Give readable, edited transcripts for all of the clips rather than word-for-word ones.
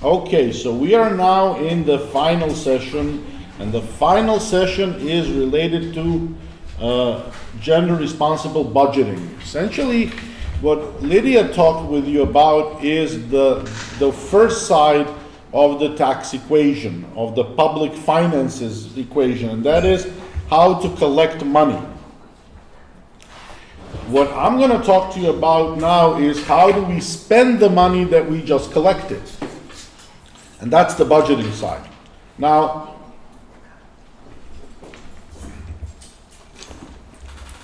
Okay, so we are now in the final session, and the final session is related to gender responsible budgeting. Essentially, what Lydia talked with you about is the first side of the tax equation, of the public finances equation, and that is how to collect money. What I'm going to talk to you about now is how do we spend the money that we just collected. And that's the budgeting side. Now,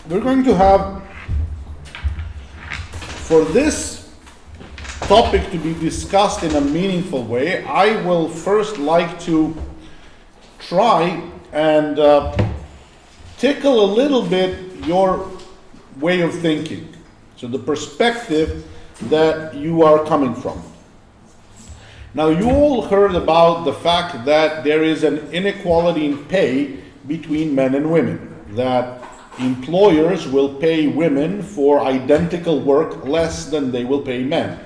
we're going to have, for this topic to be discussed in a meaningful way, I will first like to try and tickle a little bit your way of thinking. So the perspective that you are coming from. Now, you all heard about the fact that there is an inequality in pay between men and women, that employers will pay women for identical work less than they will pay men,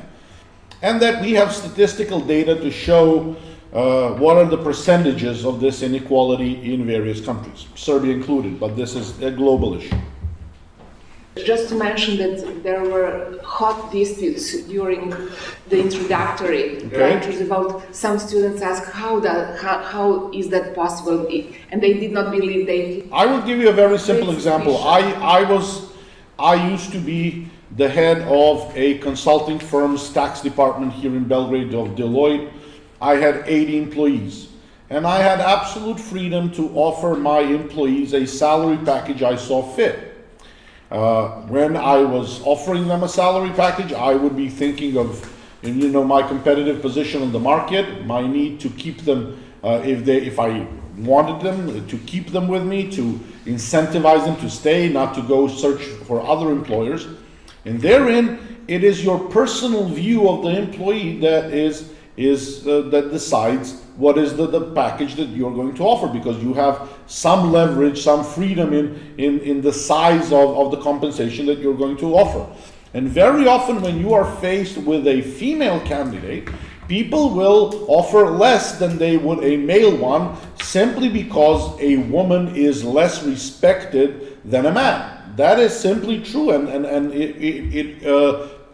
and that we have statistical data to show what are the percentages of this inequality in various countries, Serbia included, but this is a global issue. Just to mention that there were hot disputes during the introductory lectures about some students ask how is that possible, and they did not believe they. I will give you a very simple example. I used to be the head of a consulting firm's tax department here in Belgrade of Deloitte. I had 80 employees, and I had absolute freedom to offer my employees a salary package I saw fit. When I was offering them a salary package, I would be thinking of, my competitive position on the market, my need to keep them, if I wanted them, to keep them with me, to incentivize them to stay, not to go search for other employers. And therein, it is your personal view of the employee that that decides what is the package that you're going to offer, because you have some leverage, some freedom in the size of the compensation that you're going to offer. And very often when you are faced with a female candidate, people will offer less than they would a male one, simply because a woman is less respected than a man. That is simply true, and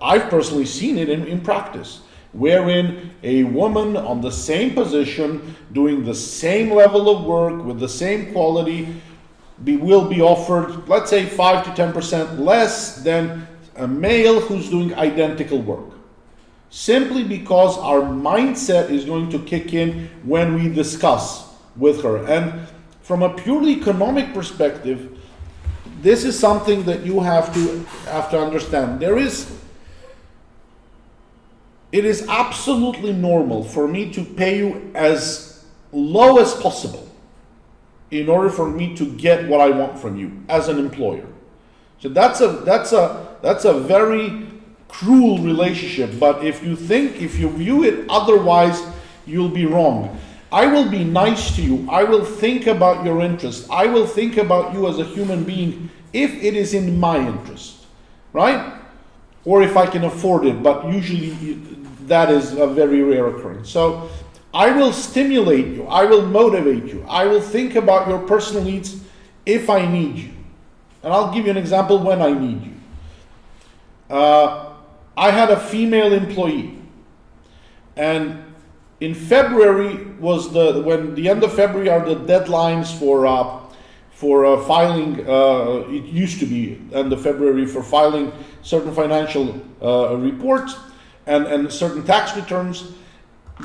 I've personally seen it in practice, wherein a woman on the same position, doing the same level of work with the same quality, will be offered, let's say, 5 to 10% less than a male who's doing identical work. Simply because our mindset is going to kick in when we discuss with her. And from a purely economic perspective, this is something that you have to understand. It is absolutely normal for me to pay you as low as possible in order for me to get what I want from you as an employer. So that's a very cruel relationship, but if you view it otherwise, you'll be wrong. I will be nice to you. I will think about your interest. I will think about you as a human being if it is in my interest, right? Or if I can afford it, but usually that is a very rare occurrence. So I will stimulate you, I will motivate you, I will think about your personal needs if I need you. And I'll give you an example when I need you. I had a female employee, and in February when the end of February are the deadlines for filing, it used to be end of February for filing certain financial reports and certain tax returns.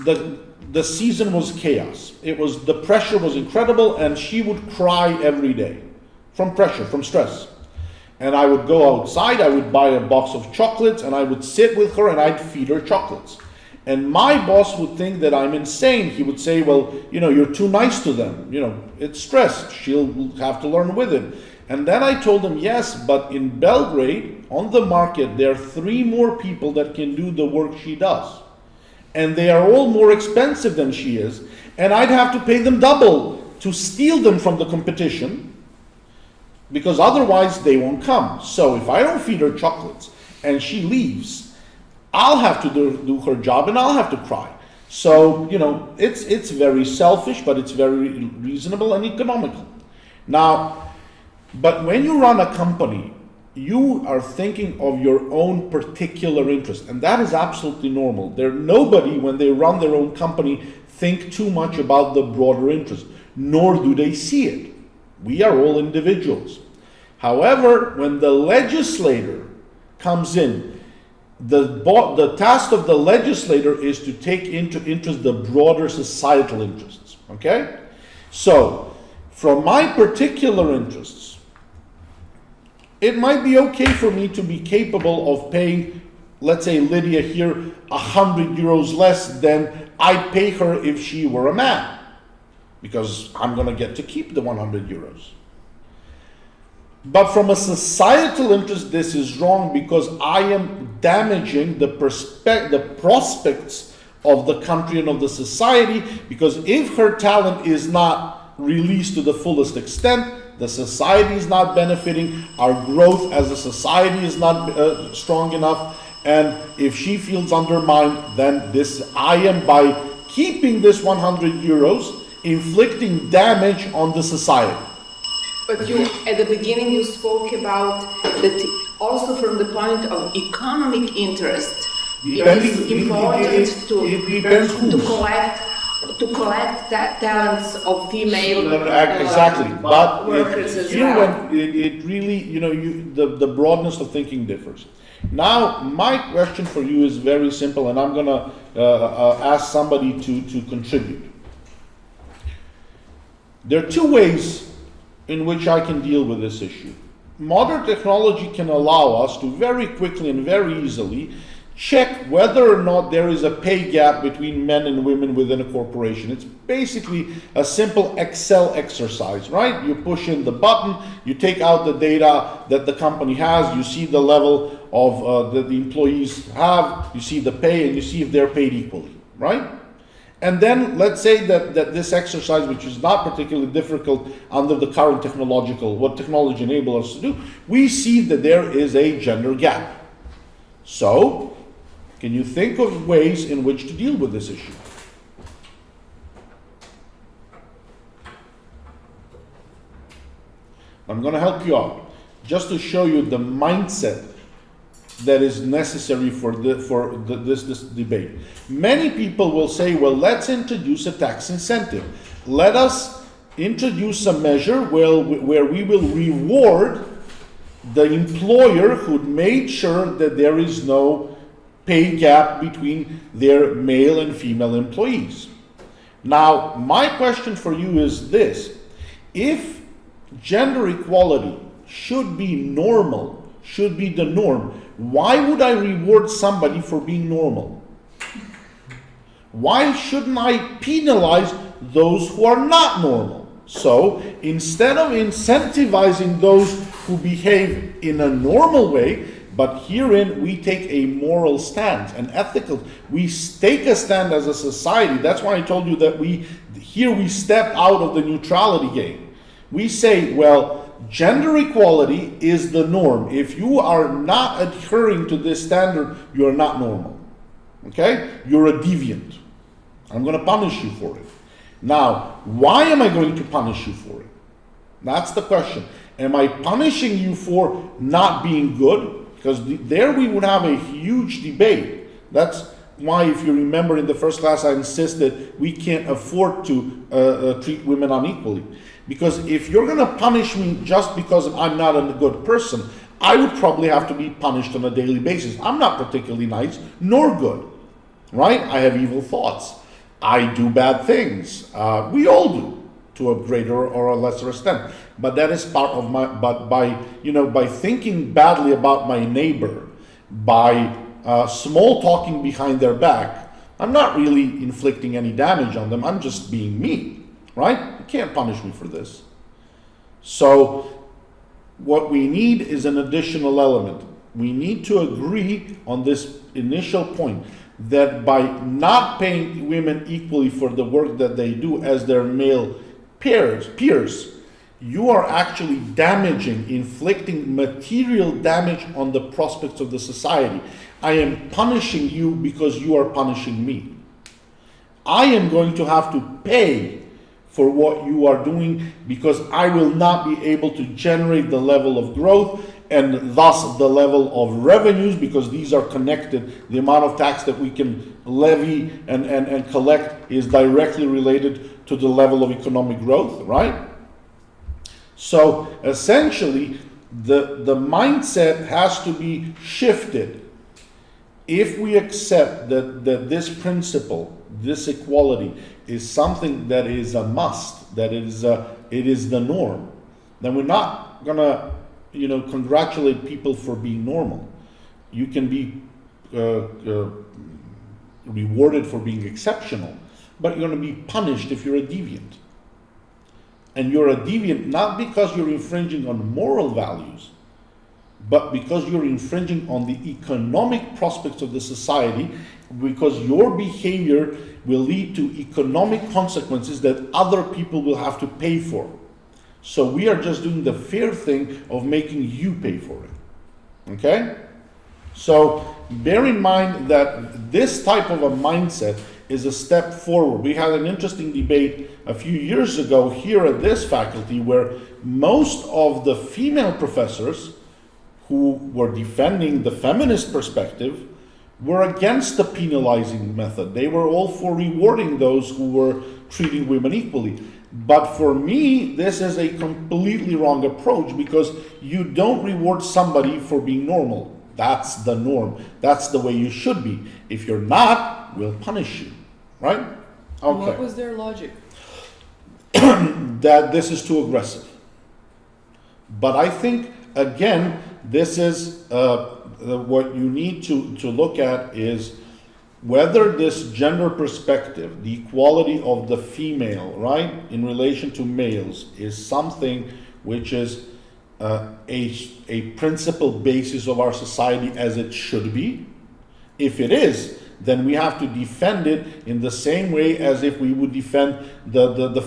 The season was chaos. The pressure was incredible, and she would cry every day from pressure, from stress. And I would go outside, I would buy a box of chocolates, and I would sit with her and I'd feed her chocolates. And my boss would think that I'm insane. He would say, well, you're too nice to them. It's stress. She'll have to learn with it. And then I told him, yes, but in Belgrade, on the market, there are 3 more people that can do the work she does. And they are all more expensive than she is. And I'd have to pay them double to steal them from the competition, because otherwise they won't come. So if I don't feed her chocolates and she leaves, I'll have to do her job and I'll have to cry. So, it's very selfish, but it's very reasonable and economical. Now, but when you run a company, you are thinking of your own particular interest, and that is absolutely normal. Nobody, when they run their own company, think too much about the broader interest, nor do they see it. We are all individuals. However, when the legislator comes in, the task of the legislator is to take into interest the broader societal interests, okay? So, from my particular interests, it might be okay for me to be capable of paying, let's say Lydia here, 100 euros less than I'd pay her if she were a man, because I'm gonna get to keep the 100 euros. But from a societal interest, this is wrong, because I am damaging the prospects of the country and of the society, because if her talent is not released to the fullest extent, the society is not benefiting, our growth as a society is not strong enough, and if she feels undermined, then I am, by keeping this 100 euros, inflicting damage on the society. But at the beginning, you spoke about that also from the point of economic interest. It is important to collect talents of female exactly. But workers as well. It really, the broadness of thinking differs. Now, my question for you is very simple, and I'm going to ask somebody to contribute. There are two ways in which I can deal with this issue. Modern technology can allow us to very quickly and very easily check whether or not there is a pay gap between men and women within a corporation. It's basically a simple Excel exercise, right? You push in the button, you take out the data that the company has, you see the level of that the employees have, you see the pay, and you see if they're paid equally, right? And then let's say that this exercise, which is not particularly difficult under the current what technology enables us to do, we see that there is a gender gap. So, can you think of ways in which to deal with this issue? I'm going to help you out, just to show you the mindset that is necessary for this debate. Many people will say, well, let's introduce a tax incentive. Let us introduce a measure where we will reward the employer who made sure that there is no pay gap between their male and female employees. Now, my question for you is this. If gender equality should be normal, should be the norm, why would I reward somebody for being normal? Why shouldn't I penalize those who are not normal? So, instead of incentivizing those who behave in a normal way, but herein we take a moral stance, an ethical, we take a stand as a society. That's why I told you that we step out of the neutrality game. We say, well, gender equality is the norm. If you are not adhering to this standard, you are not normal. Okay? You're a deviant. I'm going to punish you for it. Now, why am I going to punish you for it? That's the question. Am I punishing you for not being good? Because there we would have a huge debate. That's why, if you remember in the first class, I insisted we can't afford to treat women unequally. Because if you're going to punish me just because I'm not a good person, I would probably have to be punished on a daily basis. I'm not particularly nice nor good, right? I have evil thoughts. I do bad things. We all do, to a greater or a lesser extent. But that is part of my. But by thinking badly about my neighbor, by small talking behind their back, I'm not really inflicting any damage on them. I'm just being me. Right? You can't punish me for this. So, what we need is an additional element. We need to agree on this initial point that by not paying women equally for the work that they do as their male peers, you are actually inflicting material damage on the prospects of the society. I am punishing you because you are punishing me. I am going to have to pay for what you are doing because I will not be able to generate the level of growth and thus the level of revenues, because these are connected. The amount of tax that we can levy and collect is directly related to the level of economic growth, right? So essentially, the mindset has to be shifted. If we accept that this principle, this equality, is something that is a must, that it is the norm, then we're not gonna, congratulate people for being normal. You can be rewarded for being exceptional, but you're gonna be punished if you're a deviant. And you're a deviant not because you're infringing on moral values, but because you're infringing on the economic prospects of the society, because your behavior will lead to economic consequences that other people will have to pay for. So we are just doing the fair thing of making you pay for it. Okay? So bear in mind that this type of a mindset is a step forward. We had an interesting debate a few years ago here at this faculty where most of the female professors who were defending the feminist perspective were against the penalizing method. They were all for rewarding those who were treating women equally. But for me, this is a completely wrong approach, because you don't reward somebody for being normal. That's the norm. That's the way you should be. If you're not, we'll punish you, right? Okay. What was their logic? That this is too aggressive. But I think, again, this is what you need to look at is whether this gender perspective, the equality of the female, right, in relation to males, is something which is a principal basis of our society as it should be. If it is, then we have to defend it in the same way as if we would defend the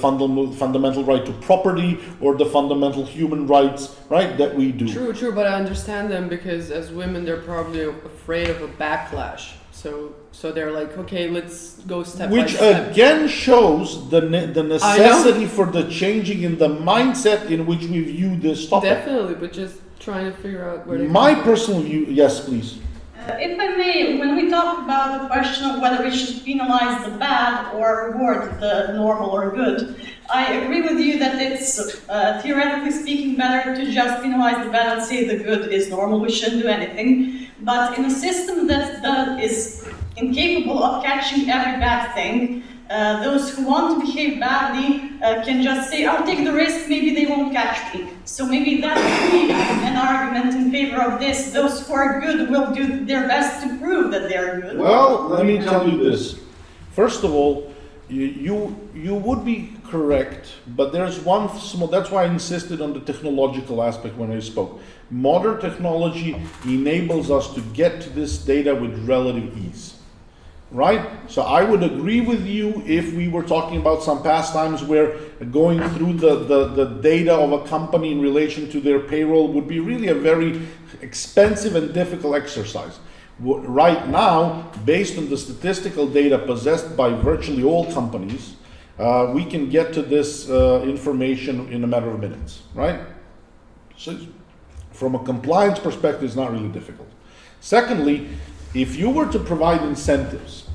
fundamental right to property or the fundamental human rights, right, that we do. True, but I understand them because as women they're probably afraid of a backlash. So they're like, okay, let's go step by step. Which again shows the necessity for the changing in the mindset in which we view this topic. Definitely, but just trying to figure out where. My personal view, yes, please. If I may, when we talk about the question of whether we should penalize the bad or reward the normal or good, I agree with you that it's theoretically speaking better to just penalize the bad and say the good is normal, we shouldn't do anything. But in a system that is incapable of catching every bad thing, those who want to behave badly can just say, I'll take the risk, maybe they won't catch me. So maybe that would be an argument in favor of this. Those who are good will do their best to prove that they're good. Well, let me tell you this. First of all, you would be correct, but there's one small, that's why I insisted on the technological aspect when I spoke. Modern technology enables us to get to this data with relative ease. Right? So I would agree with you if we were talking about some past times where going through the data of a company in relation to their payroll would be really a very expensive and difficult exercise. Right now, based on the statistical data possessed by virtually all companies, we can get to this information in a matter of minutes, right? So from a compliance perspective, it's not really difficult. Secondly, if you were to provide incentives,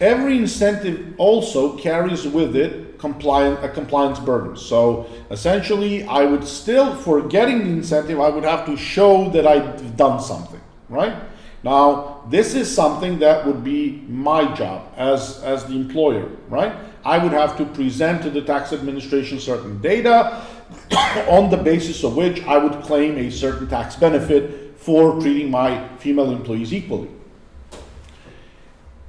every incentive also carries with it a compliance burden. So essentially, I would still, for getting the incentive, I would have to show that I've done something, right? Now, this is something that would be my job as the employer, right? I would have to present to the tax administration certain data on the basis of which I would claim a certain tax benefit for treating my female employees equally.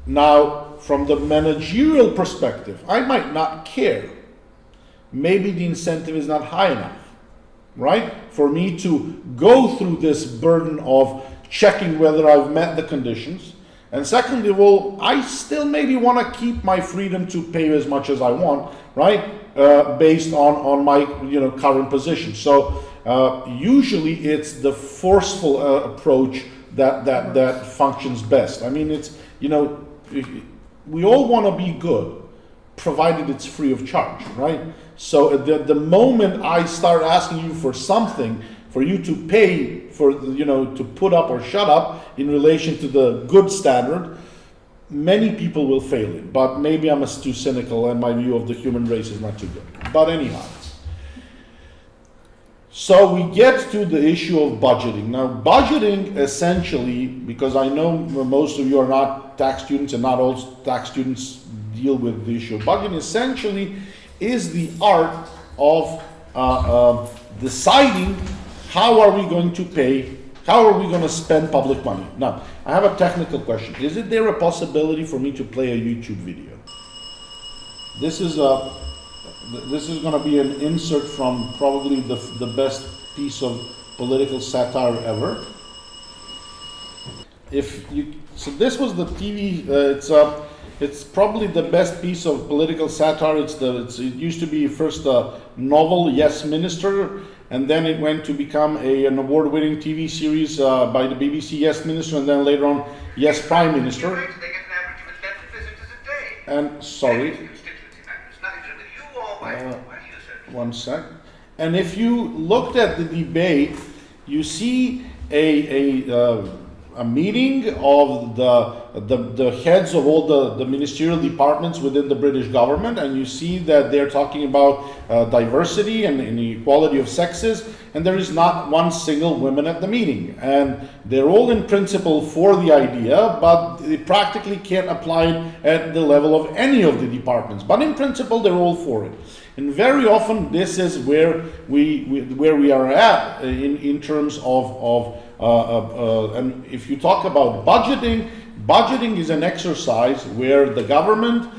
Now, from the managerial perspective, I might not care. Maybe the incentive is not high enough, right? For me to go through this burden of checking whether I've met the conditions. And secondly, well, I still maybe want to keep my freedom to pay as much as I want, right? Based on my current position. So usually it's the forceful approach that functions best. I mean, it's we all want to be good, provided it's free of charge, right? So the moment I start asking you for something, for you to pay for, to put up or shut up in relation to the good standard, many people will fail it. But maybe I'm too cynical and my view of the human race is not too good. But anyhow. So we get to the issue of budgeting. Now, budgeting essentially, because I know most of you are not tax students and not all tax students deal with the issue of budgeting, essentially is the art of deciding how are we going to pay, how are we going to spend public money. Now, I have a technical question. Is there a possibility for me to play a YouTube video? This is going to be an insert from probably the best piece of political satire ever. So this was the TV. It's probably the best piece of political satire. It used to be first a novel, Yes Minister, and then it went to become an award-winning TV series by the BBC, Yes Minister, and then later on, Yes Prime Minister. And sorry. One sec. And if you looked at the debate, you see a meeting of the heads of all the ministerial departments within the British government, and you see that they're talking about diversity and equality of sexes, and there is not one single woman at the meeting. And they're all in principle for the idea, but they practically can't apply it at the level of any of the departments. But in principle, they're all for it. And very often, this is where we are at in terms of and if you talk about budgeting is an exercise where the government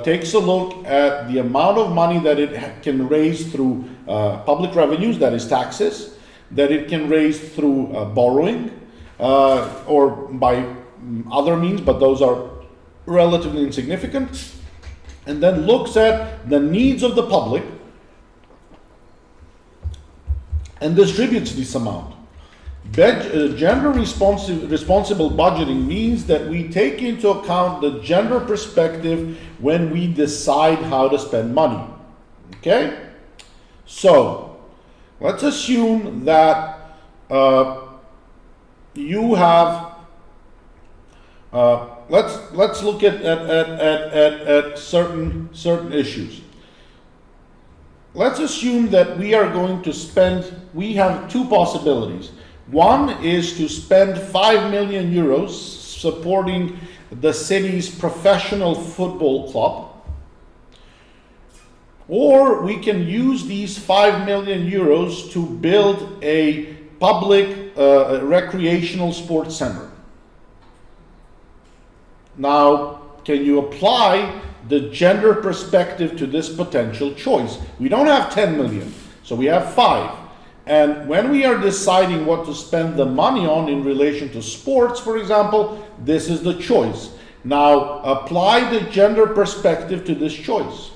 takes a look at the amount of money that it can raise through public revenues, that is taxes, that it can raise through borrowing or by other means, but those are relatively insignificant, and then looks at the needs of the public and distributes this amount. Gender responsible budgeting means that we take into account the gender perspective when we decide how to spend money. Okay? So, let's assume that you have let's look at certain issues. Let's assume that we are going to we have two possibilities. One is to spend 5 million euros supporting the city's professional football club, or we can use these 5 million euros to build a public recreational sports center. Now, can you apply the gender perspective to this potential choice? We don't have 10 million, so we have 5. And when we are deciding what to spend the money on in relation to sports, for example, this is the choice. Now, apply the gender perspective to this choice.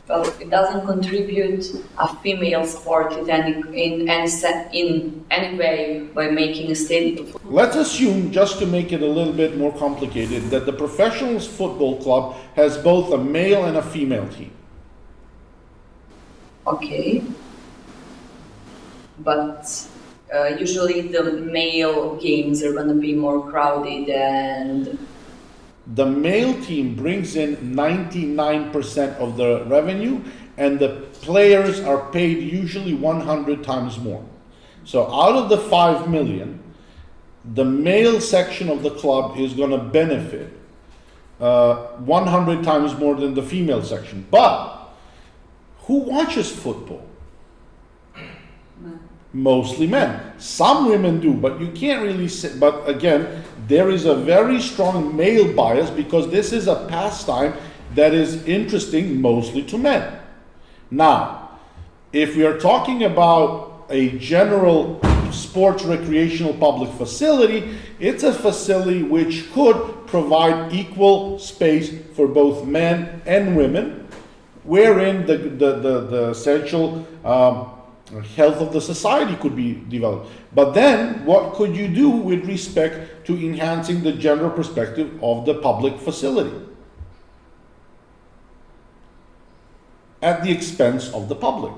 Well, it doesn't contribute a female sport in any way by making a statement. Let's assume, just to make it a little bit more complicated, that the professional football club has both a male and a female team. Okay. But usually the male games are going to be more crowded and... The male team brings in 99% of the revenue, and the players are paid usually 100 times more. So out of the 5 million, the male section of the club is going to benefit 100 times more than the female section. But who watches football? Mostly men. Some women do, but you can't really say. But again, there is a very strong male bias because this is a pastime that is interesting mostly to men. Now, if we are talking about a general sports recreational public facility, it's a facility which could provide equal space for both men and women, wherein the essential health of the society could be developed. But then, what could you do with respect to enhancing the general perspective of the public facility? At the expense of the public.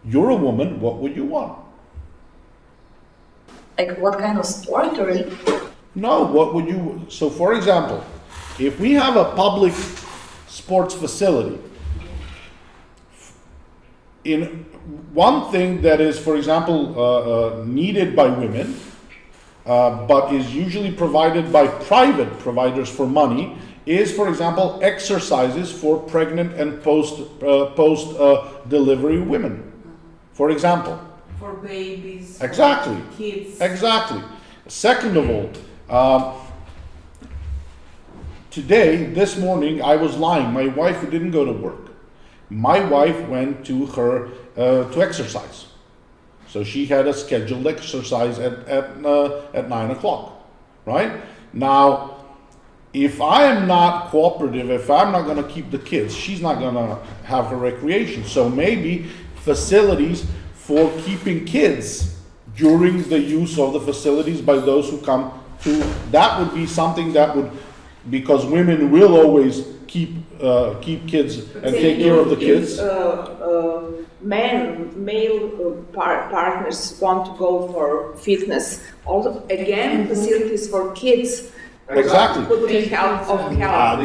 You're a woman, what would you want? Like what kind of sport or? No, what would you, so for example, if we have a public sports facility, in one thing that is, for example, needed by women, but is usually provided by private providers for money, is, for example, exercises for pregnant and post delivery women. For example. For babies. Exactly. For kids. Exactly. Second of all, today, this morning, I was lying. My wife didn't go to work. My wife went to her to exercise. So she had a scheduled exercise at 9 o'clock, right? Now, if I am not cooperative, if I'm not going to keep the kids, she's not going to have her recreation. So maybe facilities for keeping kids during the use of the facilities by those who come to, that would be something that would, because women will always keep kids and take care of the kids. Male partners want to go for fitness. Also, again, facilities for kids. Exactly. Would be helpful.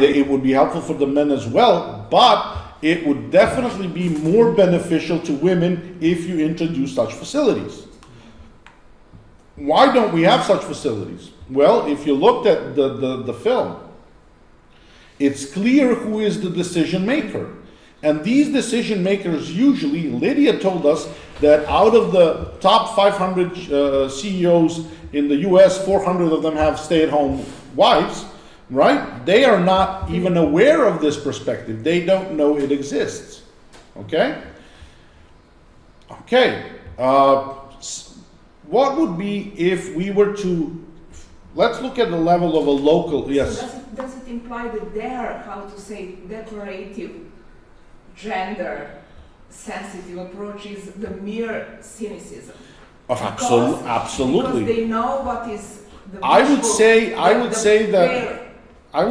It would be helpful for the men as well, but it would definitely be more beneficial to women if you introduce such facilities. Why don't we have such facilities? Well, if you looked at the film, it's clear who is the decision maker. And these decision makers usually, Lydia told us that out of the top 500 CEOs in the US, 400 of them have stay-at-home wives, right? They are not even aware of this perspective. They don't know it exists. Okay? Okay. What would be if we were to, let's look at the level of a local, yes. So does it imply that their, how to say, declarative, gender sensitive approach is the mere cynicism? Absolutely. Because they know what is the I would visual,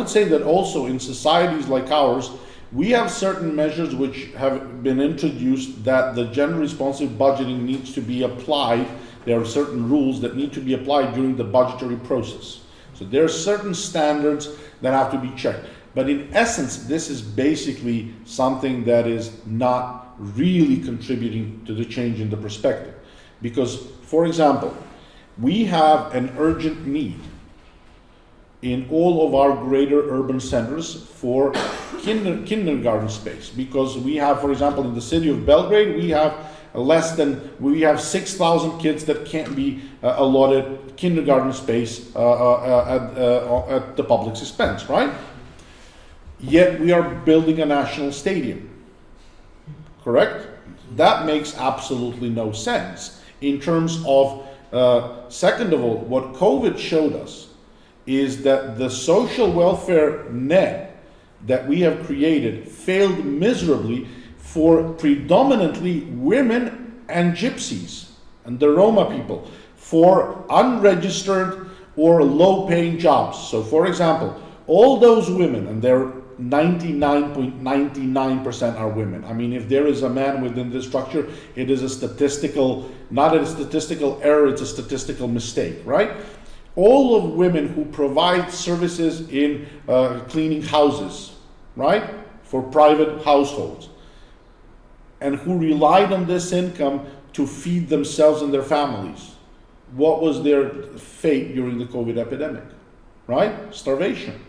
say that also in societies like ours, we have certain measures which have been introduced that the gender responsive budgeting needs to be applied. There are certain rules that need to be applied during the budgetary process. So there are certain standards that have to be checked. But in essence, this is basically something that is not really contributing to the change in the perspective. Because, for example, we have an urgent need in all of our greater urban centers for kindergarten space. Because we have, for example, in the city of Belgrade, we have 6,000 kids that can't be allotted kindergarten space at the public's expense, right? Yet we are building a national stadium, correct? That makes absolutely no sense. In terms of, second of all, what COVID showed us is that the social welfare net that we have created failed miserably for predominantly women and gypsies and the Roma people, for unregistered or low-paying jobs. So, for example, all those women, and they're 99.99% are women. I mean, if there is a man within this structure, it is a statistical, not a statistical error, it's a statistical mistake, right? All of women who provide services in cleaning houses, right, for private households, and who relied on this income to feed themselves and their families. What was their fate during the COVID epidemic, right? Starvation.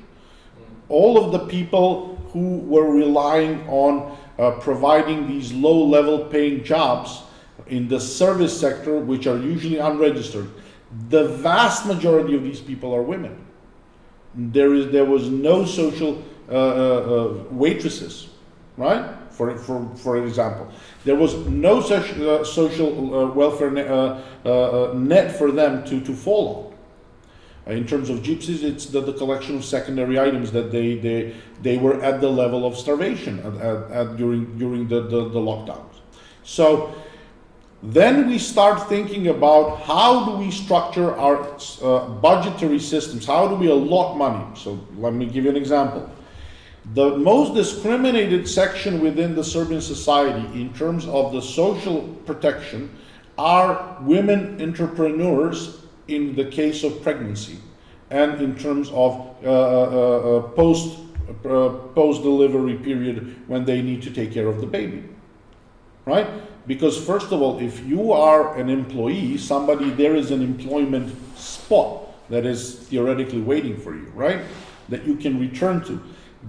All of the people who were relying on providing these low-level paying jobs in the service sector, which are usually unregistered, the vast majority of these people are women. There was no social waitresses, right? For example, there was no social welfare net for them to fall In terms of gypsies, it's the collection of secondary items that they were at the level of starvation during the lockdowns. So then we start thinking about how do we structure our budgetary systems? How do we allot money? So let me give you an example. The most discriminated section within the Serbian society in terms of the social protection are women entrepreneurs in the case of pregnancy and in terms of post-delivery period when they need to take care of the baby, right? Because first of all, if you are an employee, there is an employment spot that is theoretically waiting for you, right? That you can return to.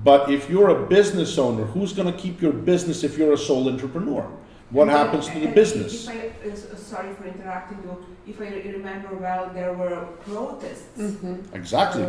But if you're a business owner, who's going to keep your business if you're a sole entrepreneur? What happens to the business? Sorry for interrupting you. If I remember well, there were protests. Mm-hmm. Exactly.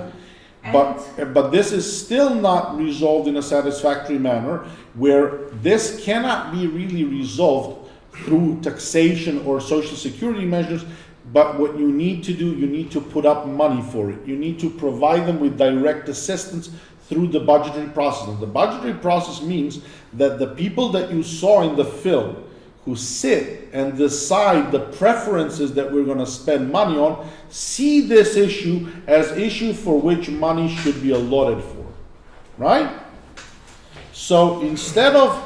But this is still not resolved in a satisfactory manner, where this cannot be really resolved through taxation or social security measures. But what you need to do, you need to put up money for it. You need to provide them with direct assistance through the budgetary process. And the budgetary process means that the people that you saw in the film who sit and decide the preferences that we're going to spend money on see this issue as issue for which money should be allotted for, right? So instead of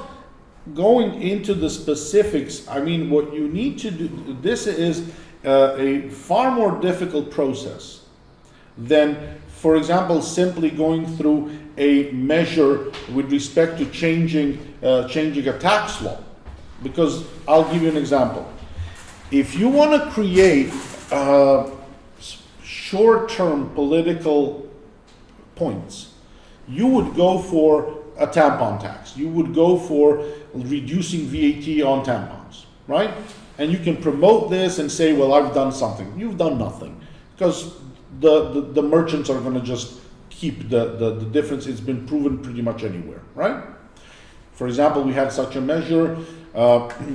going into the specifics, I mean, what you need to do, this is a far more difficult process than, for example, simply going through a measure with respect to changing a tax law. Because I'll give you an example. If you want to create short-term political points, you would go for a tampon tax. You would go for reducing VAT on tampons, right? And you can promote this and say, well, I've done something. You've done nothing. Because the merchants are going to just keep the difference. It's been proven pretty much anywhere, right? For example, we had such a measure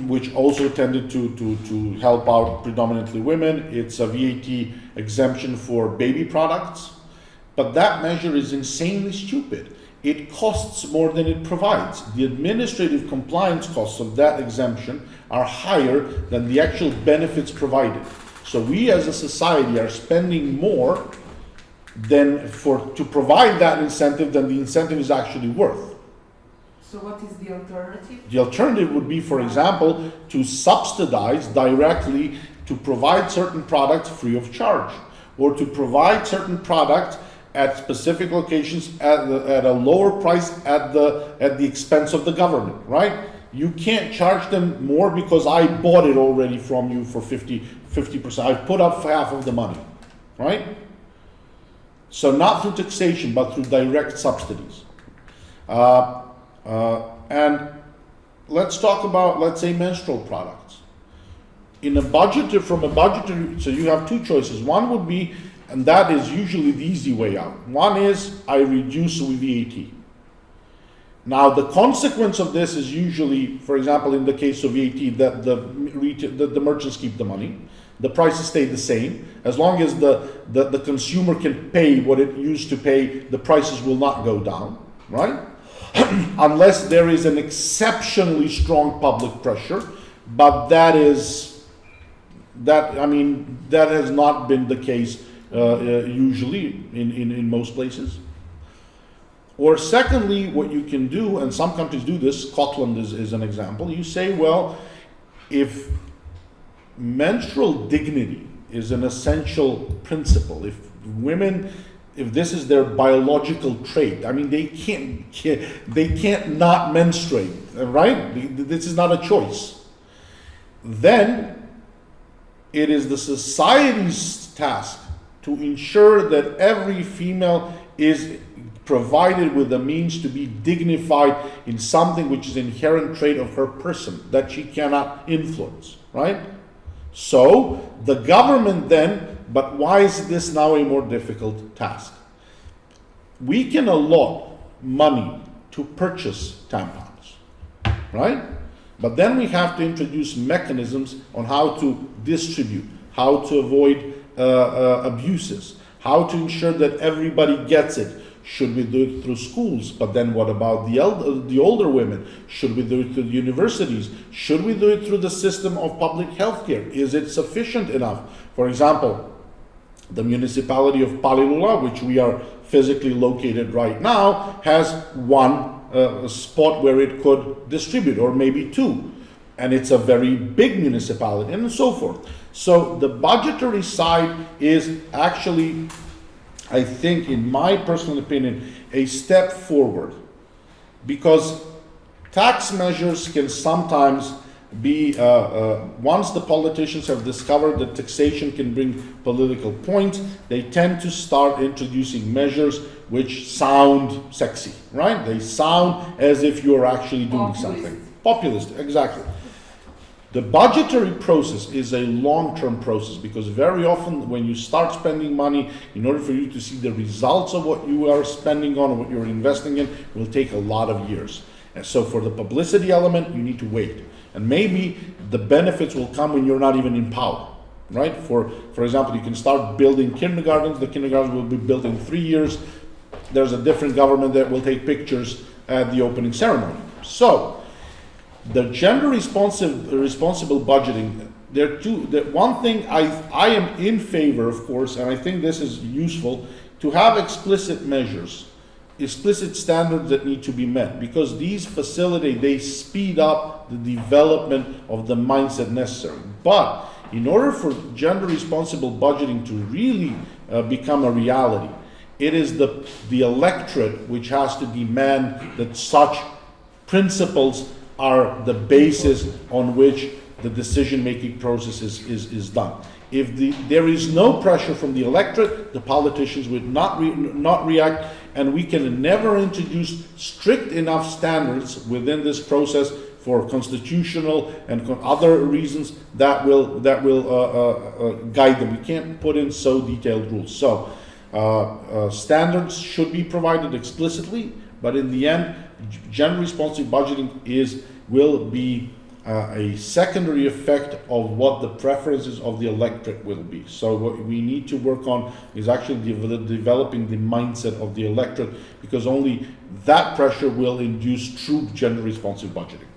which also tended to help out predominantly women. It's a VAT exemption for baby products. But that measure is insanely stupid. It costs more than it provides. The administrative compliance costs of that exemption are higher than the actual benefits provided. So we as a society are spending more to provide that incentive than the incentive is actually worth. So what is the alternative? The alternative would be, for example, to subsidize directly, to provide certain products free of charge, or to provide certain products at specific locations at a lower price at the expense of the government, right? You can't charge them more because I bought it already from you for 50%. I've put up half of the money, right? So not through taxation, but through direct subsidies. And let's talk about, let's say, menstrual products. So you have two choices. One would be, and that is usually the easy way out. One is I reduce with VAT. Now the consequence of this is usually, for example, in the case of VAT, that the merchants keep the money. The prices stay the same. As long as the consumer can pay what it used to pay, the prices will not go down, right? Unless there is an exceptionally strong public pressure, but that has not been the case usually in most places. Or secondly, what you can do, and some countries do this, Scotland is an example, you say, well, if menstrual dignity is an essential principle, if this is their biological trait, I mean, they can't not menstruate, right? This is not a choice. Then it is the society's task to ensure that every female is provided with the means to be dignified in something which is an inherent trait of her person that she cannot influence, right? So the government then, but why is this now a more difficult task? We can allot money to purchase tampons, right? But then we have to introduce mechanisms on how to distribute, how to avoid abuses, How to ensure that everybody gets it? Should we do it through schools? But then what about the older women? Should we do it through the universities? Should we do it through the system of public health care? Is it sufficient enough? For example, the municipality of Palilula, which we are physically located right now, has one spot where it could distribute, or maybe two. And it's a very big municipality, and so forth. So the budgetary side is actually, I think, in my personal opinion, a step forward, because tax measures can sometimes be, once the politicians have discovered that taxation can bring political points, they tend to start introducing measures which sound sexy, right? They sound as if you're actually doing something. Populist, exactly. The budgetary process is a long-term process, because very often when you start spending money, in order for you to see the results of what you are spending on, or what you're investing in, will take a lot of years. And so for the publicity element, you need to wait. And maybe the benefits will come when you're not even in power, right? For example, you can start building kindergartens. The kindergartens will be built in 3 years. There's a different government that will take pictures at the opening ceremony. So the gender responsible budgeting, there are two. One thing I am in favor, of course, and I think this is useful, to have explicit measures, explicit standards that need to be met, because these facilitate, they speed up the development of the mindset necessary. But in order for gender responsible budgeting to really become a reality, it is the electorate which has to demand that such principles are the basis on which the decision-making process is done. If there is no pressure from the electorate, the politicians would not react, and we can never introduce strict enough standards within this process for constitutional and other reasons that will guide them. We can't put in so detailed rules. So standards should be provided explicitly, but in the end, gender responsive budgeting will be a secondary effect of what the preferences of the electorate will be. So what we need to work on is actually developing the mindset of the electorate, because only that pressure will induce true gender responsive budgeting.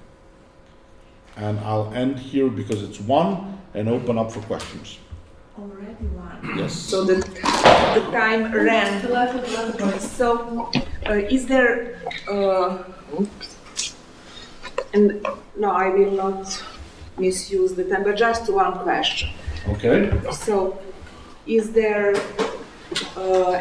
And I'll end here because it's 1, and open up for questions. Already one. Yes. So the time ran. So is there and no, I will not misuse the time, but just one question. Okay. So is there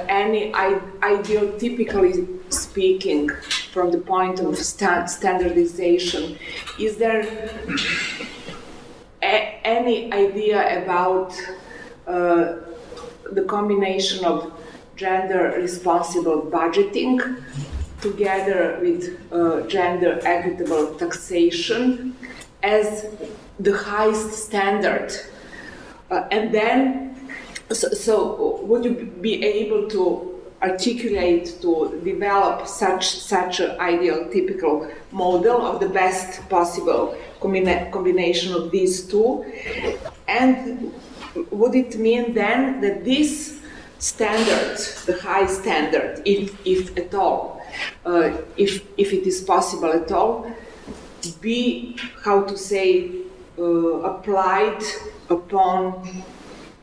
any ideal, typically speaking, from the point of standardization, is there any idea about the combination of gender responsible budgeting together with gender equitable taxation as the highest standard? And then, so would you be able to articulate, to develop such an ideal, typical model of the best possible combination of these two? And would it mean then that this standard, the high standard, if at all, if it is possible at all, be, how to say, applied upon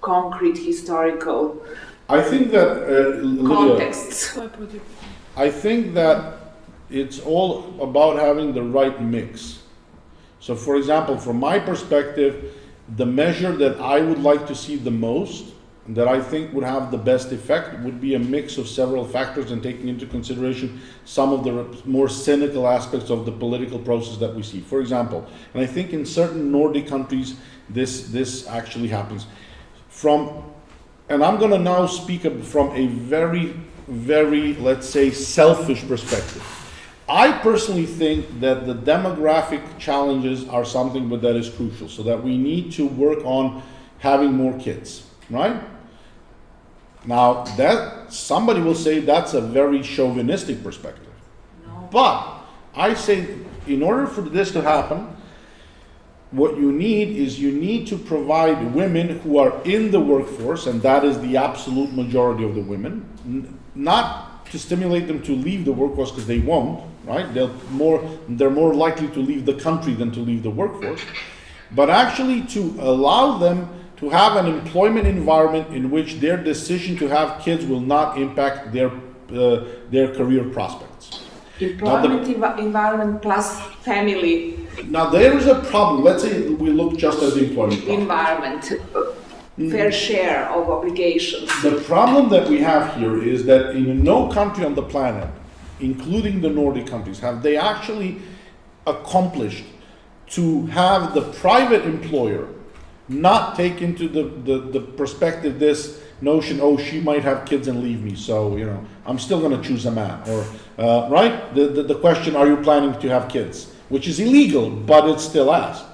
concrete historical I think that Lydia, contexts? I think that it's all about having the right mix. So for example, from my perspective, the measure that I would like to see the most, that I think would have the best effect, would be a mix of several factors and taking into consideration some of the more cynical aspects of the political process that we see. For example, and I think in certain Nordic countries this actually happens. And I'm going to now speak from a very, very, let's say, selfish perspective. I personally think that the demographic challenges are something that is crucial, so that we need to work on having more kids, right? Now, that somebody will say that's a very chauvinistic perspective. No. But I say, in order for this to happen, what you need to provide women who are in the workforce, and that is the absolute majority of the women, not to stimulate them to leave the workforce, because they won't, right? They're more likely to leave the country than to leave the workforce, but actually to allow them to have an employment environment in which their decision to have kids will not impact their career prospects. Employment environment plus family Now there is a problem. Let's say we look just at the employment problem. environment, fair share of obligations. The problem that we have here is that in no country on the planet, including the Nordic countries, have they actually accomplished to have the private employer not take into the perspective this notion, oh, she might have kids and leave me, so, you know, I'm still going to choose a man. Or, right? The question, are you planning to have kids? Which is illegal, but it's still asked.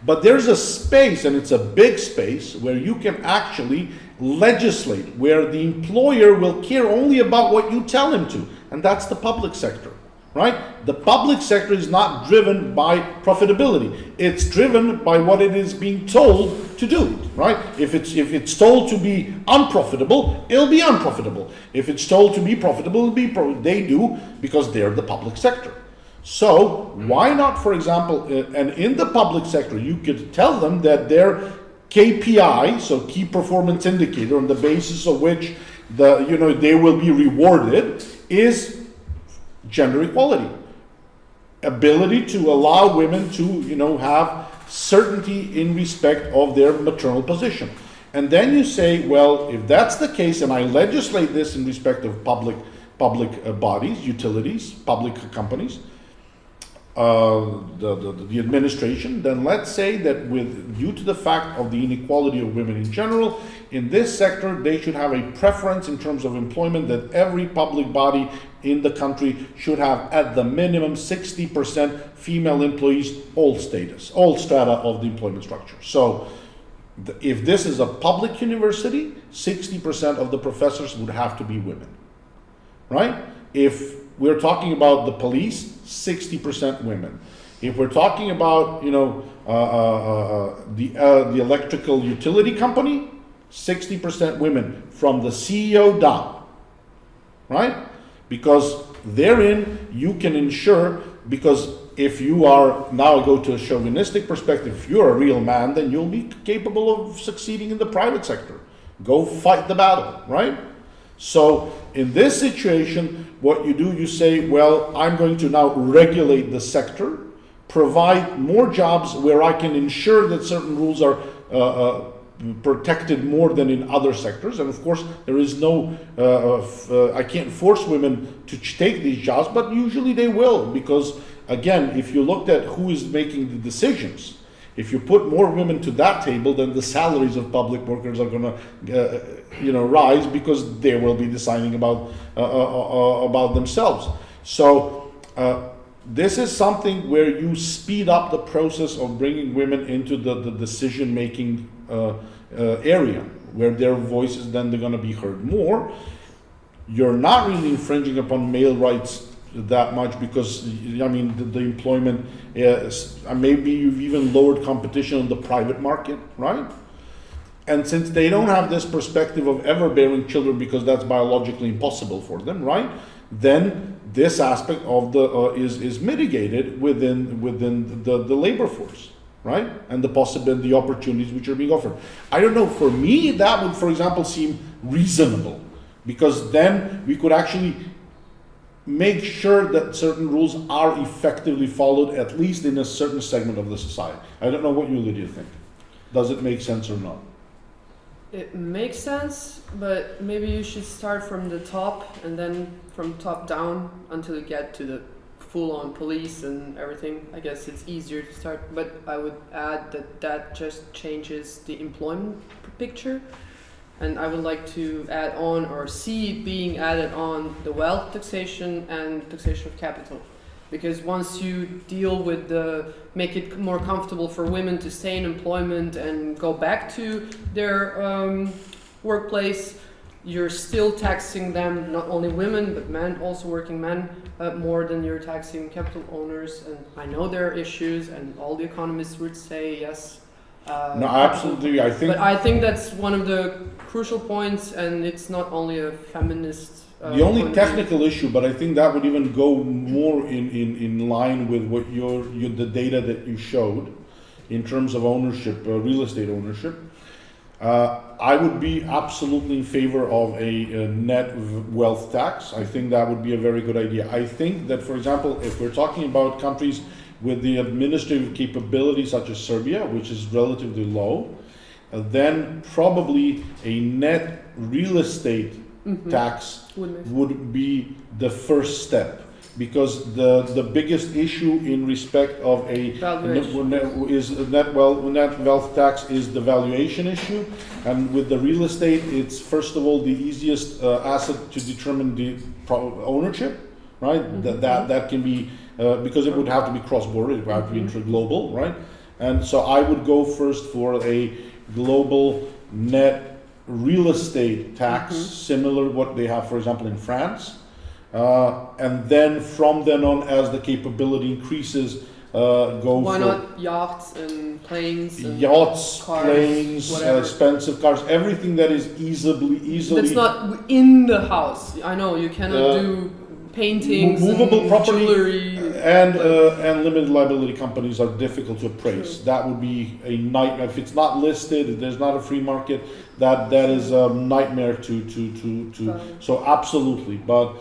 But there's a space, and it's a big space, where you can actually legislate, where the employer will care only about what you tell him to, and that's the public sector. Right? The public sector is not driven by profitability. It's driven by what it is being told to do. Right? If it's told to be unprofitable, it'll be unprofitable. If it's told to be profitable, it'll be they do, because they're the public sector. So why not, for example, and in the public sector, you could tell them that their KPI, so key performance indicator, on the basis of which they will be rewarded, is gender equality, ability to allow women to have certainty in respect of their maternal position. And then you say, well, if that's the case, and I legislate this in respect of public bodies, utilities, public companies, the administration, then let's say that due to the fact of the inequality of women in general, in this sector, they should have a preference in terms of employment, that every public body in the country should have at the minimum 60% female employees, all strata of the employment structure. So if this is a public university, 60% of the professors would have to be women, right? If we're talking about the police, 60% women. If we're talking about the electrical utility company, 60% women from the CEO down, right? Because therein you can ensure, because if you are, now I go to a chauvinistic perspective, if you're a real man, then you'll be capable of succeeding in the private sector. Go fight the battle, right? So in this situation, what you do, you say, well, I'm going to now regulate the sector, provide more jobs where I can ensure that certain rules are protected more than in other sectors. And of course, there is no, I can't force women to take these jobs, but usually they will, because again, if you looked at who is making the decisions, if you put more women to that table, then the salaries of public workers are going to, rise, because they will be deciding about themselves. So this is something where you speed up the process of bringing women into the decision-making area, where their voices then they're going to be heard more. You're not really infringing upon male rights that much, because the employment maybe you've even lowered competition on the private market, right? And since they don't have this perspective of ever bearing children, because that's biologically impossible for them, right? Then this aspect of the is mitigated within the labor force, right? And the opportunities which are being offered. I don't know, for me that would, for example, seem reasonable, because then we could actually make sure that certain rules are effectively followed, at least in a certain segment of the society. I don't know what you, Lydia, think. Does it make sense or not? It makes sense, but maybe you should start from the top and then from top down until you get to the full-on police and everything. I guess it's easier to start, but I would add that just changes the employment picture. And I would like to add on, or see being added on, the wealth taxation and taxation of capital. Because once you deal with make it more comfortable for women to stay in employment and go back to their workplace, you're still taxing them, not only women, but men, also working men, more than you're taxing capital owners. And I know there are issues, and all the economists would say yes. No, absolutely. I think But I think that's one of the crucial points, and it's not only a feminist. the only point of view. technical issue, but I think that would even go more in line with what the data that you showed in terms of ownership, real estate ownership. I would be absolutely in favor of a net wealth tax. I think that would be a very good idea. I think that, for example, if we're talking about countries with the administrative capability such as Serbia, which is relatively low, then probably a net real estate tax would be the first step, because the biggest issue in respect of a net wealth tax is the valuation issue, and with the real estate, it's first of all the easiest asset to determine the ownership, right? That can be because it would have to be cross-border, it would have to be inter-global, right? And so I would go first for a global net real estate tax, similar to what they have, for example, in France. And then from then on, as the capability increases, Why not yachts and planes? And yachts, cars, planes, whatever. expensive cars, everything that is easily. That's not in the house. I know you cannot do paintings, movable and property, jewelry, and limited liability companies are difficult to appraise. True. That would be a nightmare if it's not listed. If there's not a free market. That is a nightmare to. So absolutely, but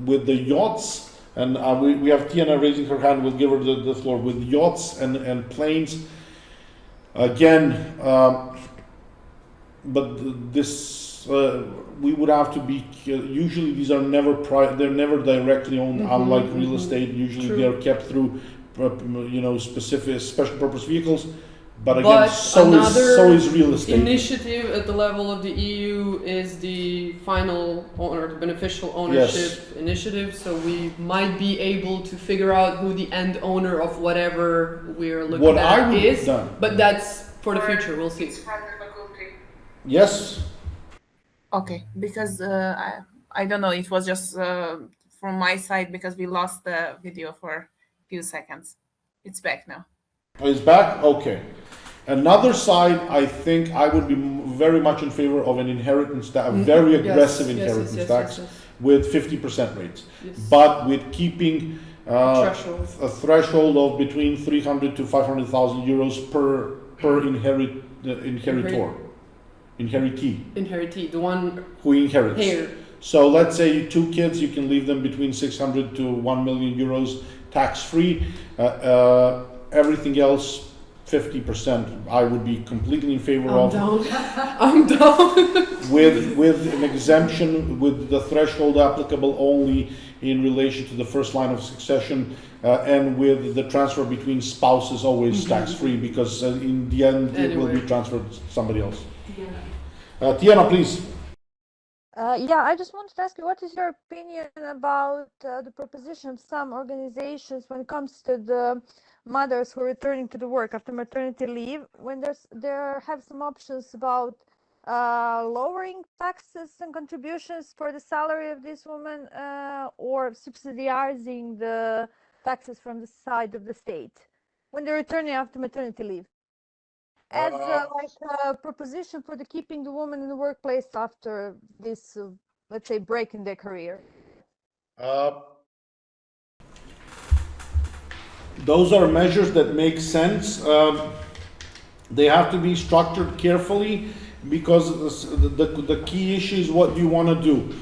with the yachts. And we have Tiana raising her hand. We'll give her the floor. With yachts and planes, again, but this we would have to be. Usually, these are never they're never directly owned. Unlike real estate, usually True. they are kept through, specific special purpose vehicles. But again, so is real estate. Initiative at the level of the EU is the final owner, the beneficial ownership initiative. So we might be able to figure out who the end owner of whatever we're looking at is. But that's for the future. We'll see. Yes. Okay, because I don't know, it was just from my side because we lost the video for a few seconds. It's back now. Oh, it's back? Okay. Another side, I think I would be very much in favor of an inheritance tax, a very aggressive inheritance tax with 50% rates, but with keeping a threshold of between 300 to 500,000 euros per inheritee, the one who inherits. here. So let's say 2 kids, you can leave them between 600 to 1 million euros tax-free. Everything else, 50%. I would be completely in favor of. I'm down. with an exemption, with the threshold applicable only in relation to the first line of succession, and with the transfer between spouses always tax-free, because in the end it will be transferred to somebody else. Tiana, please. I just wanted to ask you, what is your opinion about the proposition of some organizations when it comes to the mothers who are returning to the work after maternity leave, when there have some options about lowering taxes and contributions for the salary of this woman, or subsidizing the taxes from the side of the state when they're returning after maternity leave, as a proposition for the keeping the woman in the workplace after this, let's say, break in their career. Those are measures that make sense. They have to be structured carefully, because the key issue is, what do you want to do?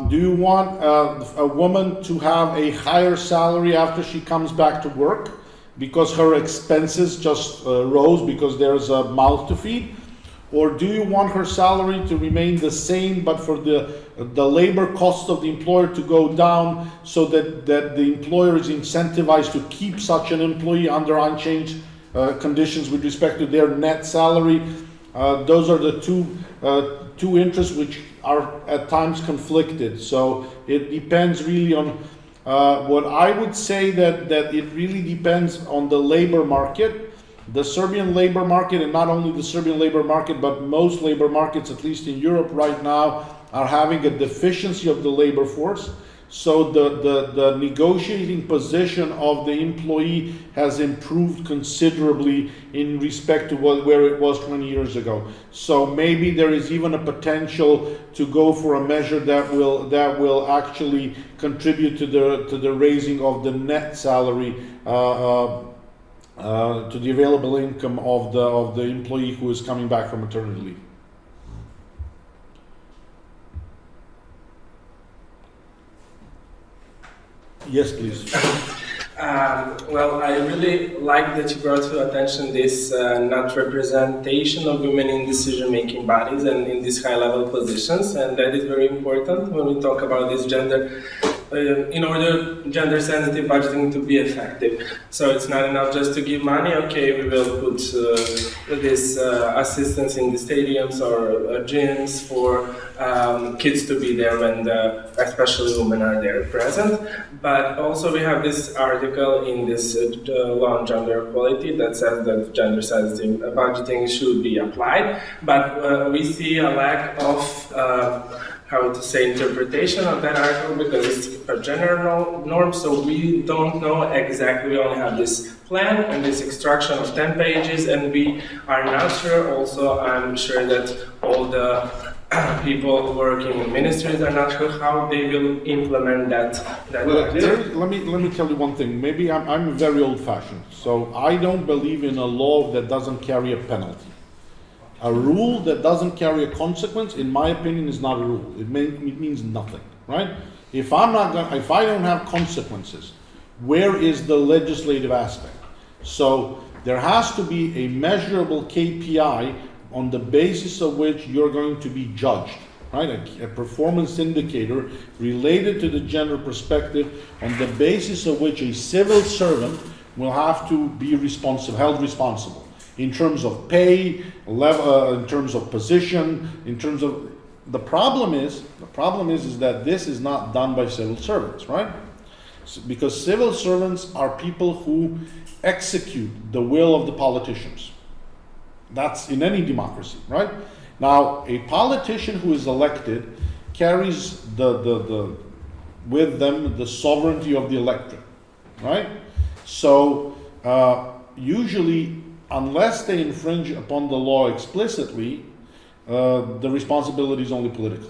Do you want a woman to have a higher salary after she comes back to work because her expenses just rose because there's a mouth to feed? Or do you want her salary to remain the same, but for the labor cost of the employer to go down, so that the employer is incentivized to keep such an employee under unchanged conditions with respect to their net salary? Those are the two interests which are at times conflicted. So it depends really on what I would say, that it really depends on the labor market. the Serbian labor market, and not only the Serbian labor market, but most labor markets, at least in Europe right now, are having a deficiency of the labor force. So the negotiating position of the employee has improved considerably in respect to where it was 20 years ago. So maybe there is even a potential to go for a measure that will actually contribute to the raising of the net salary, to the available income of the employee who is coming back from maternity leave. Yes, please. Well, I really like that you brought to attention this not representation of women in decision-making bodies and in these high-level positions, and that is very important when we talk about this gender, in order gender-sensitive budgeting to be effective. So it's not enough just to give money, okay, we will put this assistance in the stadiums or gyms for kids to be there when especially women are there present. But also we have this article in this law on gender equality that says that gender-sensitive budgeting should be applied, but we see a lack of how to say interpretation of that article because it's a general norm, so we don't know exactly. We only have this plan and this instruction of 10 pages, and we are not sure. Also, I'm sure that all the people working in ministries are not sure how they will implement that. Well, let me tell you one thing. Maybe I'm very old-fashioned, so I don't believe in a law that doesn't carry a penalty. A rule that doesn't carry a consequence, in my opinion, is not a rule. It means nothing, right? If I don't have consequences, where is the legislative aspect? So there has to be a measurable KPI on the basis of which you're going to be judged, right? A performance indicator related to the gender perspective on the basis of which a civil servant will have to be held responsible. In terms of pay, level, in terms of position, in terms of the problem is that this is not done by civil servants, right? Because civil servants are people who execute the will of the politicians. That's in any democracy, right? Now, a politician who is elected carries with them the sovereignty of the electorate, right? So usually, unless they infringe upon the law explicitly, the responsibility is only political,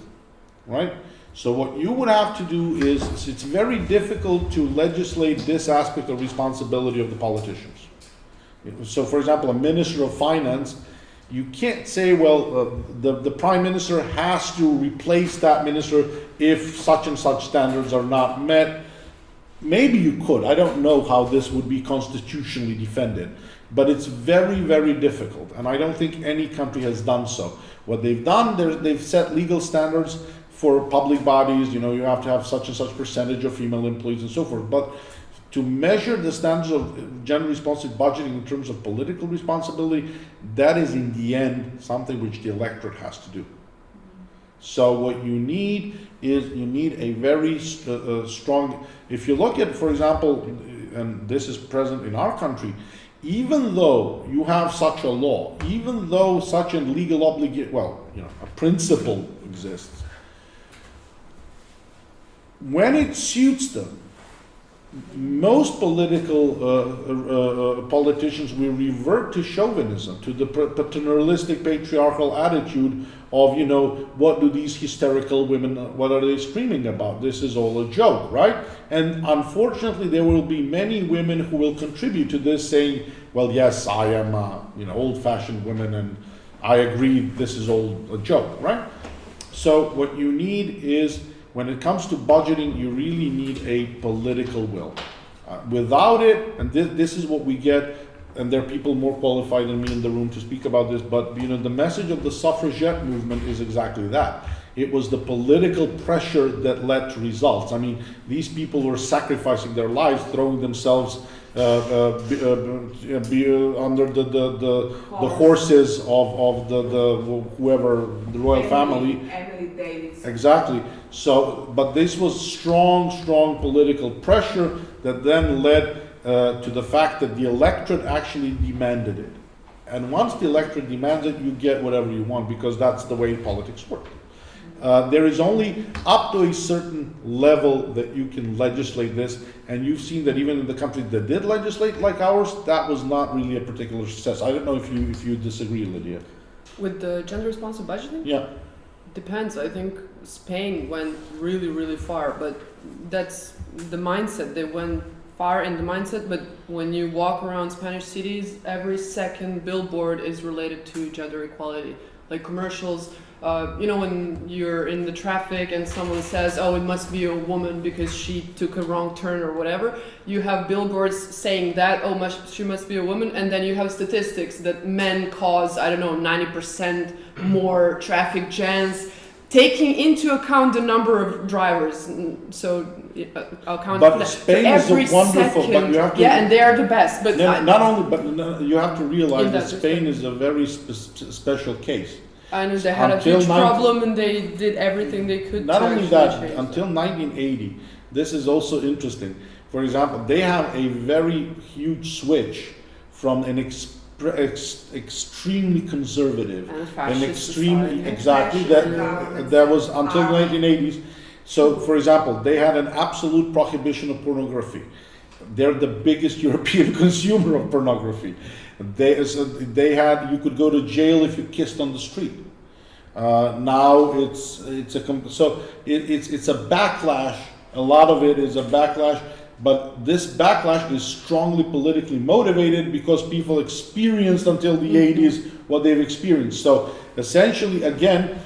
right? So what you would have to do is, it's very difficult to legislate this aspect of responsibility of the politicians. So for example, a minister of finance, you can't say, well, the prime minister has to replace that minister if such and such standards are not met. Maybe you could. I don't know how this would be constitutionally defended. But it's very, very difficult, and I don't think any country has done so. What they've done, they've set legal standards for public bodies. You know, you have to have such and such percentage of female employees and so forth. But to measure the standards of gender-responsive budgeting in terms of political responsibility, that is in the end something which the electorate has to do. So what you need is a very strong. If you look at, for example, and this is present in our country. Even though you have such a law, even though such a legal obligation, a principle exists, when it suits them, most politicians will revert to chauvinism, to the paternalistic, patriarchal attitude of, what do these hysterical women, what are they screaming about? This is all a joke, right? And unfortunately, there will be many women who will contribute to this, saying, well, yes, I am, old-fashioned woman, and I agree this is all a joke, right? So what you need is, when it comes to budgeting, you really need a political will. Without it, and this is what we get, and there are people more qualified than me in the room to speak about this, but the message of the suffragette movement is exactly that. It was the political pressure that led to results. I mean, these people were sacrificing their lives, throwing themselves under the horses of the whoever, the royal family. Exactly. So, but this was strong political pressure that then led to the fact that the electorate actually demanded it. And once the electorate demands it, you get whatever you want, because that's the way politics work. There is only up to a certain level that you can legislate this, and you've seen that even in the countries that did legislate like ours, that was not really a particular success. I don't know if you disagree, Lydia. With the gender responsive budgeting? Yeah. Depends. I think Spain went really, really far, but that's the mindset. They went far in the mindset, but when you walk around Spanish cities, every second billboard is related to gender equality. Like commercials, when you're in the traffic and someone says, oh, it must be a woman because she took a wrong turn or whatever, you have billboards saying that, she must be a woman, and then you have statistics that men cause, 90% more traffic jams, taking into account the number of drivers. So I'll count But that. Spain so is every wonderful, second, but you have to... Yeah, and they are the best. But you have to realize In that that Spain is a very special case. I know they had a Until huge problem and they did everything they could Not to only actually that, change until 1980, this is also interesting. For example, they have a very huge switch from an extremely conservative and and fascist extremely society. exactly that was until 1980s. So, for example, they had an absolute prohibition of pornography. They're the biggest European consumer of pornography. They had, you could go to jail if you kissed on the street. Now it's a backlash. A lot of it is a backlash, but this backlash is strongly politically motivated because people experienced until the 80s what they've experienced. So essentially, again,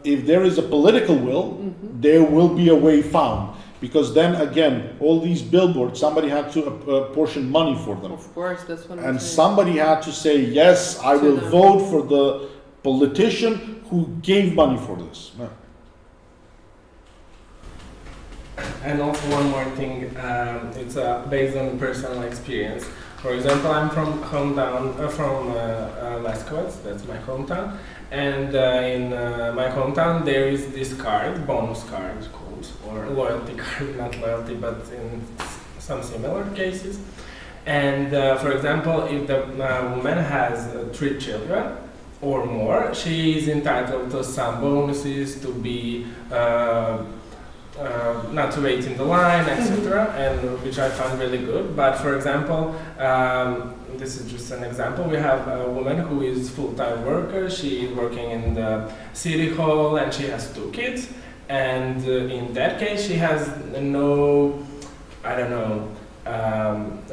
if there is a political will, there will be a way found. Because then again, all these billboards, somebody had to apportion money for them. Of course, that's what I'm And saying. somebody had to say, yes, I will vote for the politician who gave money for this. Yeah. And also one more thing, it's based on personal experience. For example, I'm from Leskovac, that's my hometown. And in my hometown there is this card, bonus card called, or loyalty card, not loyalty, but in some similar cases. And for example, if the woman has 3 children or more, she is entitled to some bonuses, to be not to wait in the line, etc., and which I found really good. But for example, this is just an example. We have a woman who is full-time worker. She is working in the city hall, and she has 2 kids. And in that case, she has no,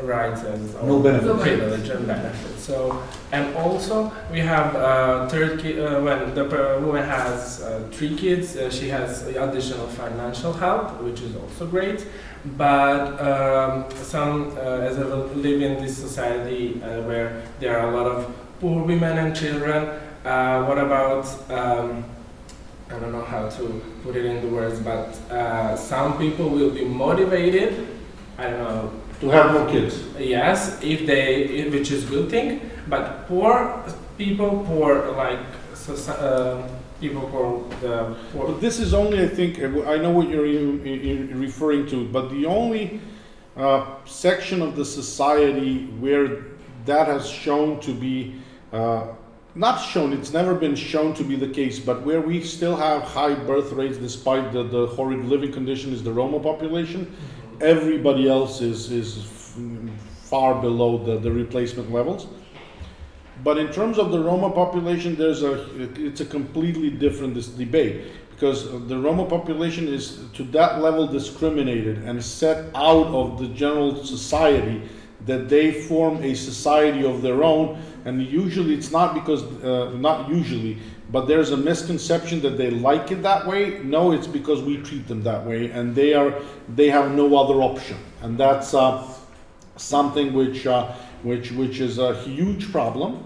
rights as No benefits. privilege and benefits. So, and also we have when the woman has 3 kids, she has additional financial help, which is also great. But as I live in this society where there are a lot of poor women and children, what about I don't know how to put it into words, but some people will be motivated, To have more kids. yes, which is good thing, but poor people, But this is only, I think, I know what you're referring to, but the only section of the society where that has shown to be, not shown, it's never been shown to be the case, but where we still have high birth rates despite the horrid living condition is the Roma population. Everybody else is far below the replacement levels. But in terms of the Roma population, it's a completely different debate, because the Roma population is to that level discriminated and set out of the general society that they form a society of their own. And usually it's not because, not usually, but there's a misconception that they like it that way. No, it's because we treat them that way, and they have no other option. And that's something which is a huge problem.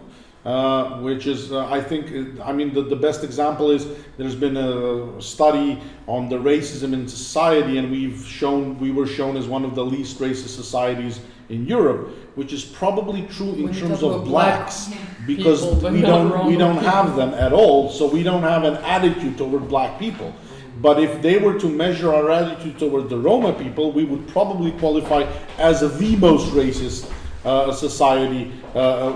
Which is, I think, the best example is there's been a study on the racism in society, and we were shown as one of the least racist societies in Europe, which is probably true in terms of blacks, because we don't have them at all, so we don't have an attitude toward black people. But if they were to measure our attitude toward the Roma people, we would probably qualify as the most racist society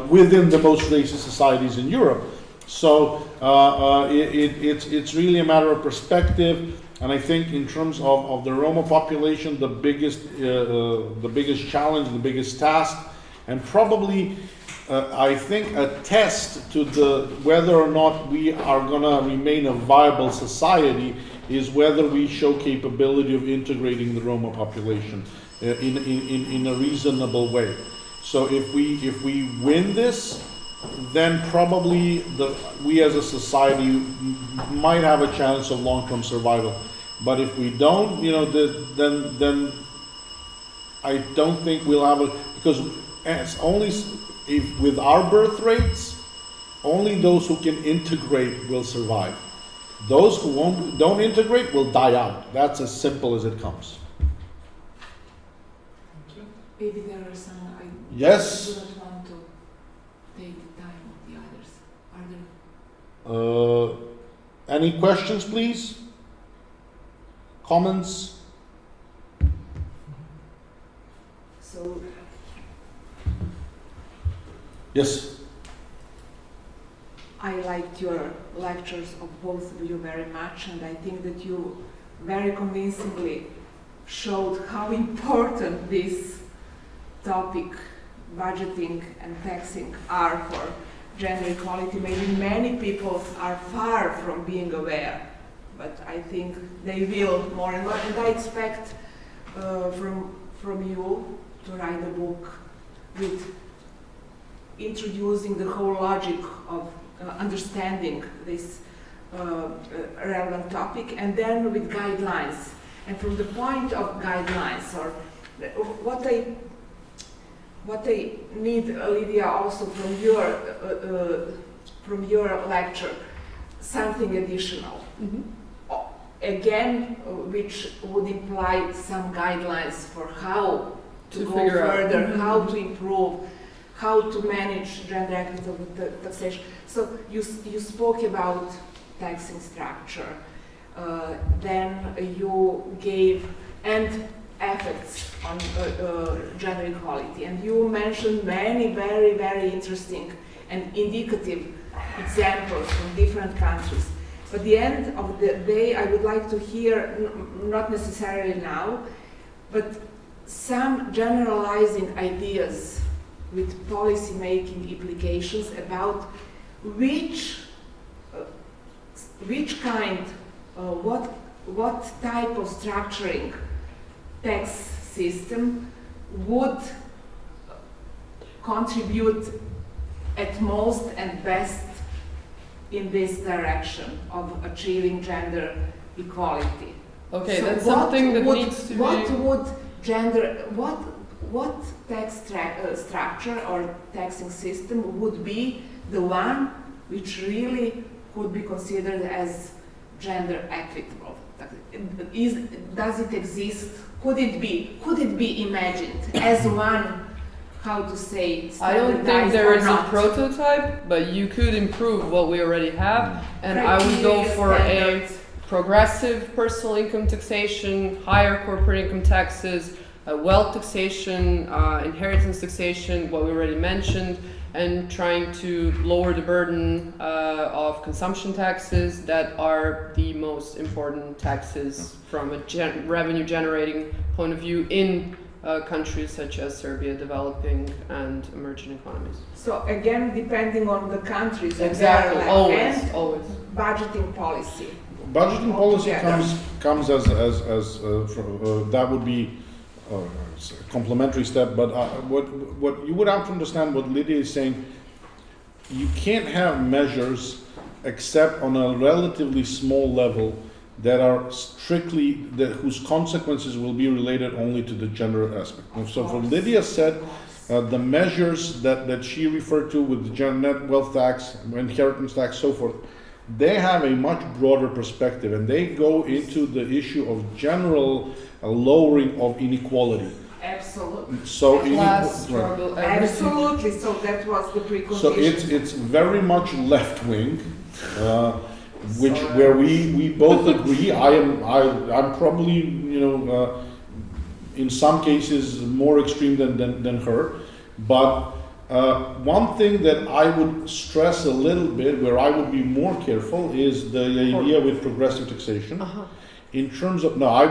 within the most racist societies in Europe. So it's really a matter of perspective. And I think in terms of the Roma population, the biggest challenge, the biggest task, and probably I think a test to whether or not we are going to remain a viable society is whether we show capability of integrating the Roma population in a reasonable way. So if we win this, then probably we as a society might have a chance of long-term survival. But if we don't, then I don't think we'll have because it's only if with our birth rates, only those who can integrate will survive. Those who don't integrate will die out. That's as simple as it comes. Maybe there are some I Yes. do not want to take the time of the others. Are there? Any questions, please? Comments? So Yes. I liked your lectures of both of you very much, and I think that you very convincingly showed how important this topic, budgeting and taxing, are for gender equality. Maybe many people are far from being aware, but I think they will more and more. And I expect from you to write a book with introducing the whole logic of understanding this relevant topic, and then with guidelines. And from the point of guidelines, or what I need, Lydia, also from your lecture, something additional. Again, which would imply some guidelines for how to go further, how to improve, how to manage gender equitable taxation. So you spoke about taxing structure, then you gave and effects on gender equality, and you mentioned many very, very interesting and indicative examples from different countries. But at the end of the day, I would like to hear, not necessarily now, but some generalizing ideas with policy-making implications about what type of structuring tax system would contribute at most and best in this direction of achieving gender equality. Okay, So that's something that needs to what be... would what tax structure or taxing system would be the one which really could be considered as gender equitable? Does it exist? Could it be imagined as one, how to say, I don't think standardized there or is a not? prototype, but you could improve what we already have, and I would go Criteria, for a standards. progressive personal income taxation, higher corporate income taxes, wealth taxation, inheritance taxation, what we already mentioned, and trying to lower the burden of consumption taxes that are the most important taxes from a revenue generating point of view in countries such as Serbia, developing and emerging economies. So again, depending on the countries and Exactly, their always, and always. budgeting policy. Budgeting policy Altogether. comes as that would be a complementary step, but what you would have to understand what Lydia is saying, you can't have measures except on a relatively small level that are strictly, whose consequences will be related only to the gender aspect. And so for Lydia said, the measures that she referred to with the net wealth tax, inheritance tax, so forth, they have a much broader perspective, and they go into the issue of general lowering of inequality. Absolutely. So Class struggle, everything. Absolutely. So that was the precondition. So it's very much left wing, where we both agree. I'm probably, in some cases more extreme than her, but one thing that I would stress a little bit, where I would be more careful, is the idea with progressive taxation. In terms of, I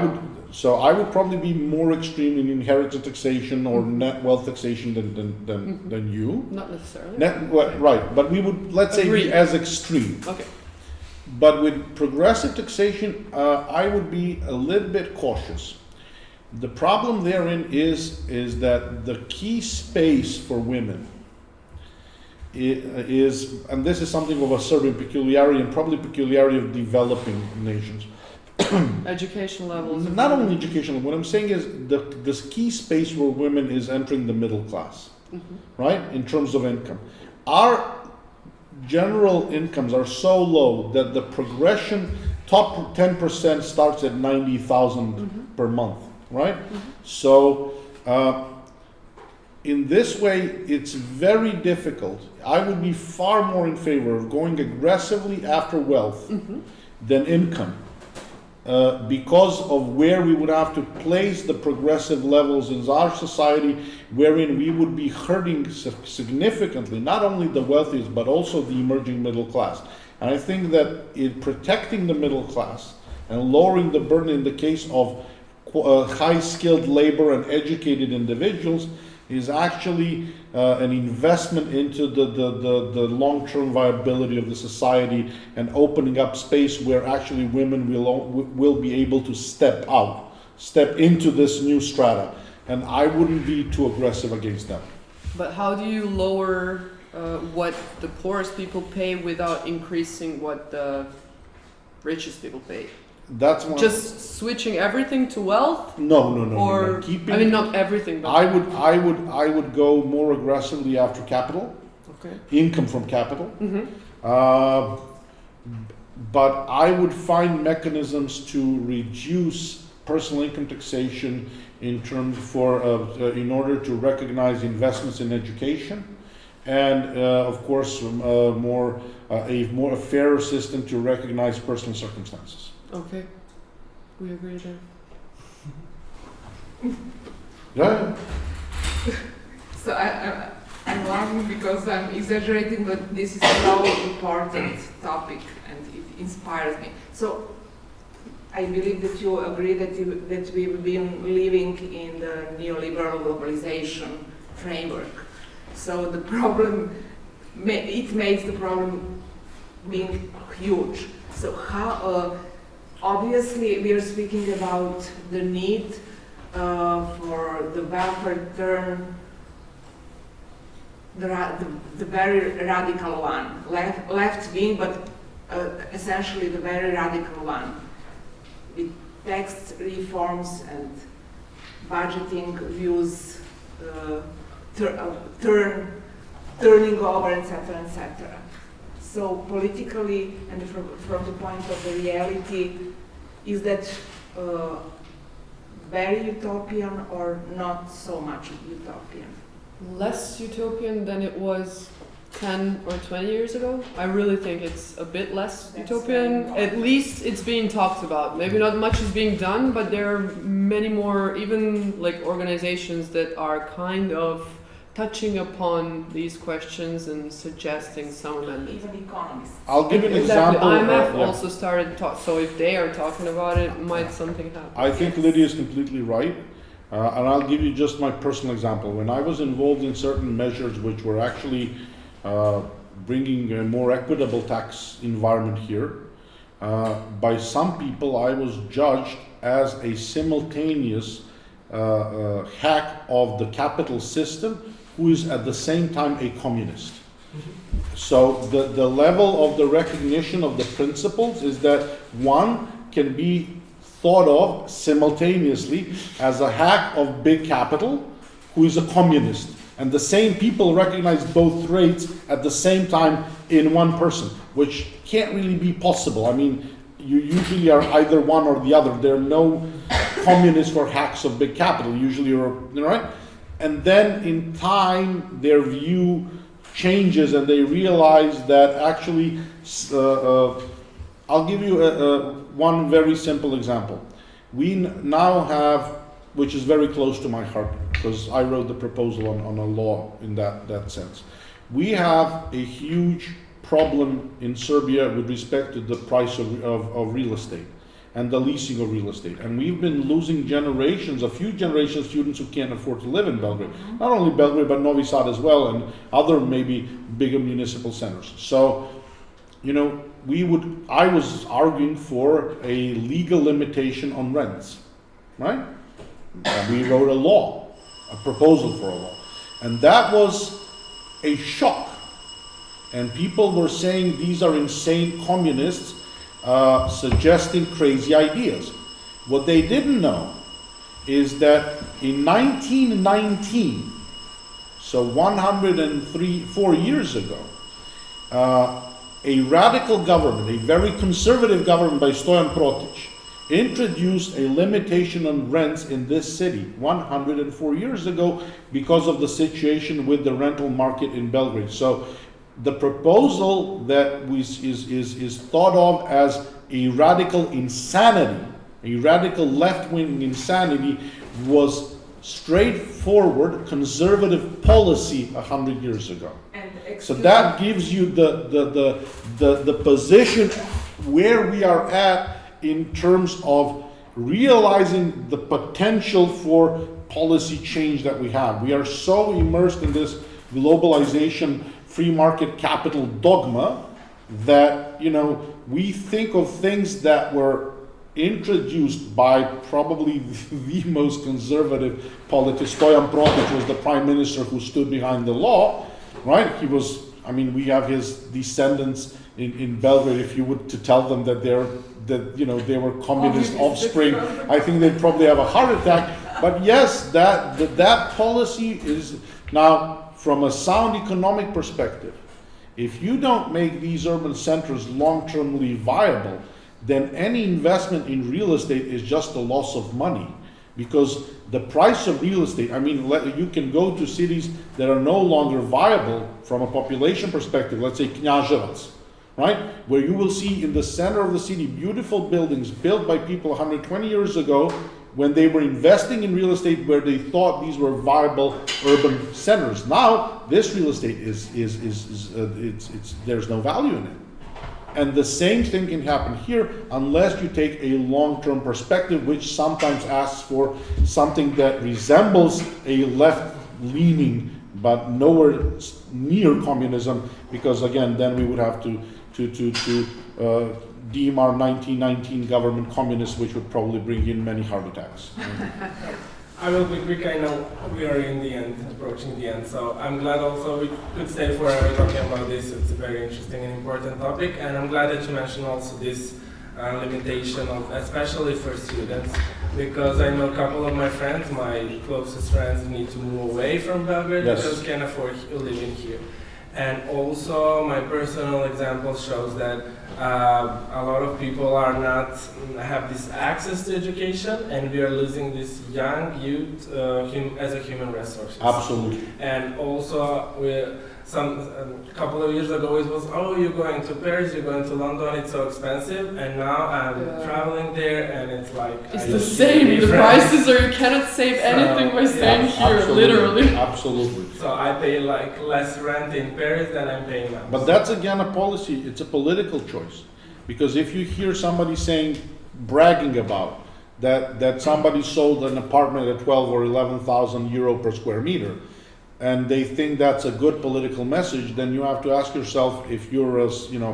would probably be more extreme in inheritance taxation or net wealth taxation than you. Not necessarily. Right, but we would, let's say, be as extreme. Okay. But with progressive taxation, I would be a little bit cautious. The problem therein is that the key space for women is, and this is something of a Serbian peculiarity and probably peculiarity of developing nations. Education levels. Not only education, what I'm saying is this key space where women is entering the middle class, right, in terms of income. Our general incomes are so low that the progression, top 10% starts at 90,000 per month, right? So in this way, it's very difficult. I would be far more in favor of going aggressively after wealth than income. Because of where we would have to place the progressive levels in our society, wherein we would be hurting significantly, not only the wealthiest, but also the emerging middle class. And I think that in protecting the middle class and lowering the burden in the case of high-skilled labor and educated individuals is actually an investment into the long-term viability of the society and opening up space where actually women will be able to step into this new strata. And I wouldn't be too aggressive against them. But how do you lower what the poorest people pay without increasing what the richest people pay? That's one. Just switching everything to wealth? No. Keeping, I mean, not everything. But I would go more aggressively after capital. Okay. Income from capital. But I would find mechanisms to reduce personal income taxation in terms in order to recognize investments in education, and of course a fairer system to recognize personal circumstances. Okay, we agree there. Yeah. So I'm laughing because I'm exaggerating, but this is a so important topic and it inspires me. So I believe that you agree that we've been living in the neoliberal globalization framework. So the problem, it makes the problem being huge. So how, obviously we are speaking about the need for the welfare turn, the very radical one, left wing, but essentially the very radical one, with tax reforms and budgeting views, turning over, etc., etc. So politically and from the point of the reality, is that very utopian or not so much utopian? Less utopian than it was 10 or 20 years ago. I really think it's a bit less utopian. At least it's being talked about. Maybe not much is being done, but there are many more, even like organizations that are kind of touching upon these questions and suggesting some amendments. Even economists. I'll give you an example. IMF also started talk. So if they are talking about it, might something happen? I think Lydia is completely right. And I'll give you just my personal example. When I was involved in certain measures which were actually bringing a more equitable tax environment here, by some people I was judged as a simultaneous hack of the capital system who is at the same time a communist. So the level of the recognition of the principles is that one can be thought of simultaneously as a hack of big capital who is a communist. And the same people recognize both traits at the same time in one person, which can't really be possible. I mean, you usually are either one or the other. There are no communists or hacks of big capital, usually, right? And then in time, their view changes and they realize that actually I'll give you one very simple example. We now have, which is very close to my heart, because I wrote the proposal on a law in that sense. We have a huge problem in Serbia with respect to the price of real estate and the leasing of real estate. And we've been losing generations, a few generations of students who can't afford to live in Belgrade. Not only Belgrade, but Novi Sad as well, and other maybe bigger municipal centers. So, you know, I was arguing for a legal limitation on rents, right? We wrote a law, a proposal for a law. And that was a shock. And people were saying these are insane communists suggesting crazy ideas. What they didn't know is that in 1919, so 4 years ago, a radical government, a very conservative government by Stojan Protić, introduced a limitation on rents in this city 104 years ago because of the situation with the rental market in Belgrade. So the proposal that is thought of as a radical insanity, a radical left-wing insanity, was straightforward conservative policy 100 years ago. So that gives you the position where we are at in terms of realizing the potential for policy change that we have. We are so immersed in this globalization, free market capital dogma that, you know, we think of things that were introduced by probably the most conservative politician. Stojan Protić was the prime minister who stood behind the law, right? He was, I mean, we have his descendants in Belgrade. If you would to tell them that they were communist offspring, I think they'd probably have a heart attack. But yes, that policy is now, from a sound economic perspective, if you don't make these urban centers long-termly viable, then any investment in real estate is just a loss of money. Because the price of real estate, I mean, you can go to cities that are no longer viable from a population perspective, let's say Knjaževac, right? Where you will see in the center of the city beautiful buildings built by people 120 years ago when they were investing in real estate where they thought these were viable urban centers. Now, this real estate there's no value in it. And the same thing can happen here unless you take a long-term perspective, which sometimes asks for something that resembles a left-leaning, but nowhere near communism, because again, then we would have to deem our 1919 government communist, which would probably bring in many heart attacks. I will be quick. I know we are in the end, approaching the end, so I'm glad also we could stay forever talking about this. It's a very interesting and important topic, and I'm glad that you mentioned also this limitation of, especially for students, because I know a couple of my friends, my closest friends, need to move away from Belgrade because they can't afford living here. And also my personal example shows that a lot of people are not have this access to education, and we are losing this young youth as a human resource. Absolutely. And also a couple of years ago it was, oh, you're going to Paris, you're going to London, it's so expensive, and now I'm traveling there and it's like it's the same. The prices are, you cannot save anything by staying here, absolutely, literally. Absolutely. So I pay like less rent in Paris than I'm paying now. But that's again a policy, it's a political choice. Because if you hear somebody bragging about that somebody sold an apartment at 12 or 11,000 euro per square meter, and they think that's a good political message, then you have to ask yourself, if you're a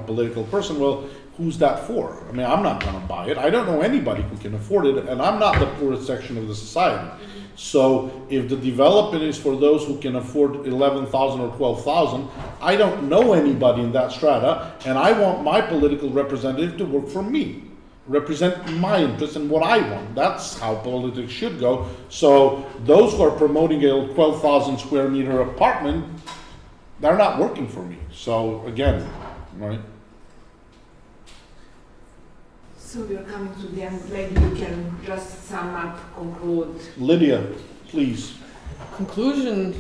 political person, well, who's that for? I mean, I'm not going to buy it. I don't know anybody who can afford it, and I'm not the poorest section of the society. So if the development is for those who can afford 11,000 or 12,000, I don't know anybody in that strata, and I want my political representative to work for me, represent my interests and what I want. That's how politics should go. So those who are promoting a 12,000 square meter apartment, they're not working for me. So again, right? So we're coming to the end. Maybe you can just sum up, conclude. Lydia, please. conclusion,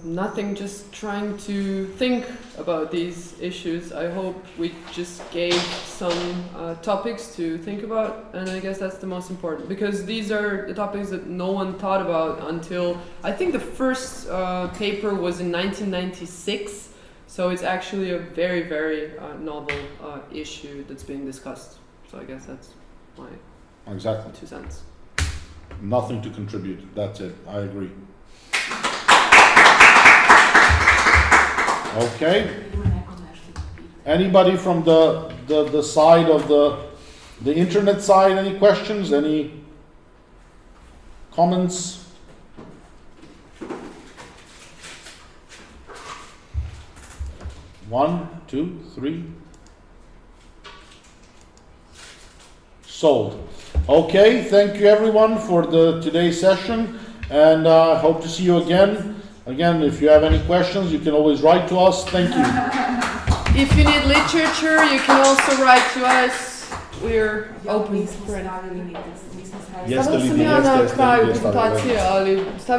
nothing, just trying to think about these issues. I hope we just gave some topics to think about, and I guess that's the most important, because these are the topics that no one thought about until, I think the first paper was in 1996, so it's actually a very, very novel issue that's being discussed. So I guess that's my Exactly. 2 cents. Nothing to contribute. That's it. I agree. Okay. Anybody from the side of the internet side, any questions, any comments? One, two, three. Sold. Okay, thank you everyone for today's session, and hope to see you again. Again, if you have any questions, you can always write to us. Thank you. If you need literature, you can also write to us. We're open for it. Jeste li, jeste, na kraju jeste, prezentacije, ali stavit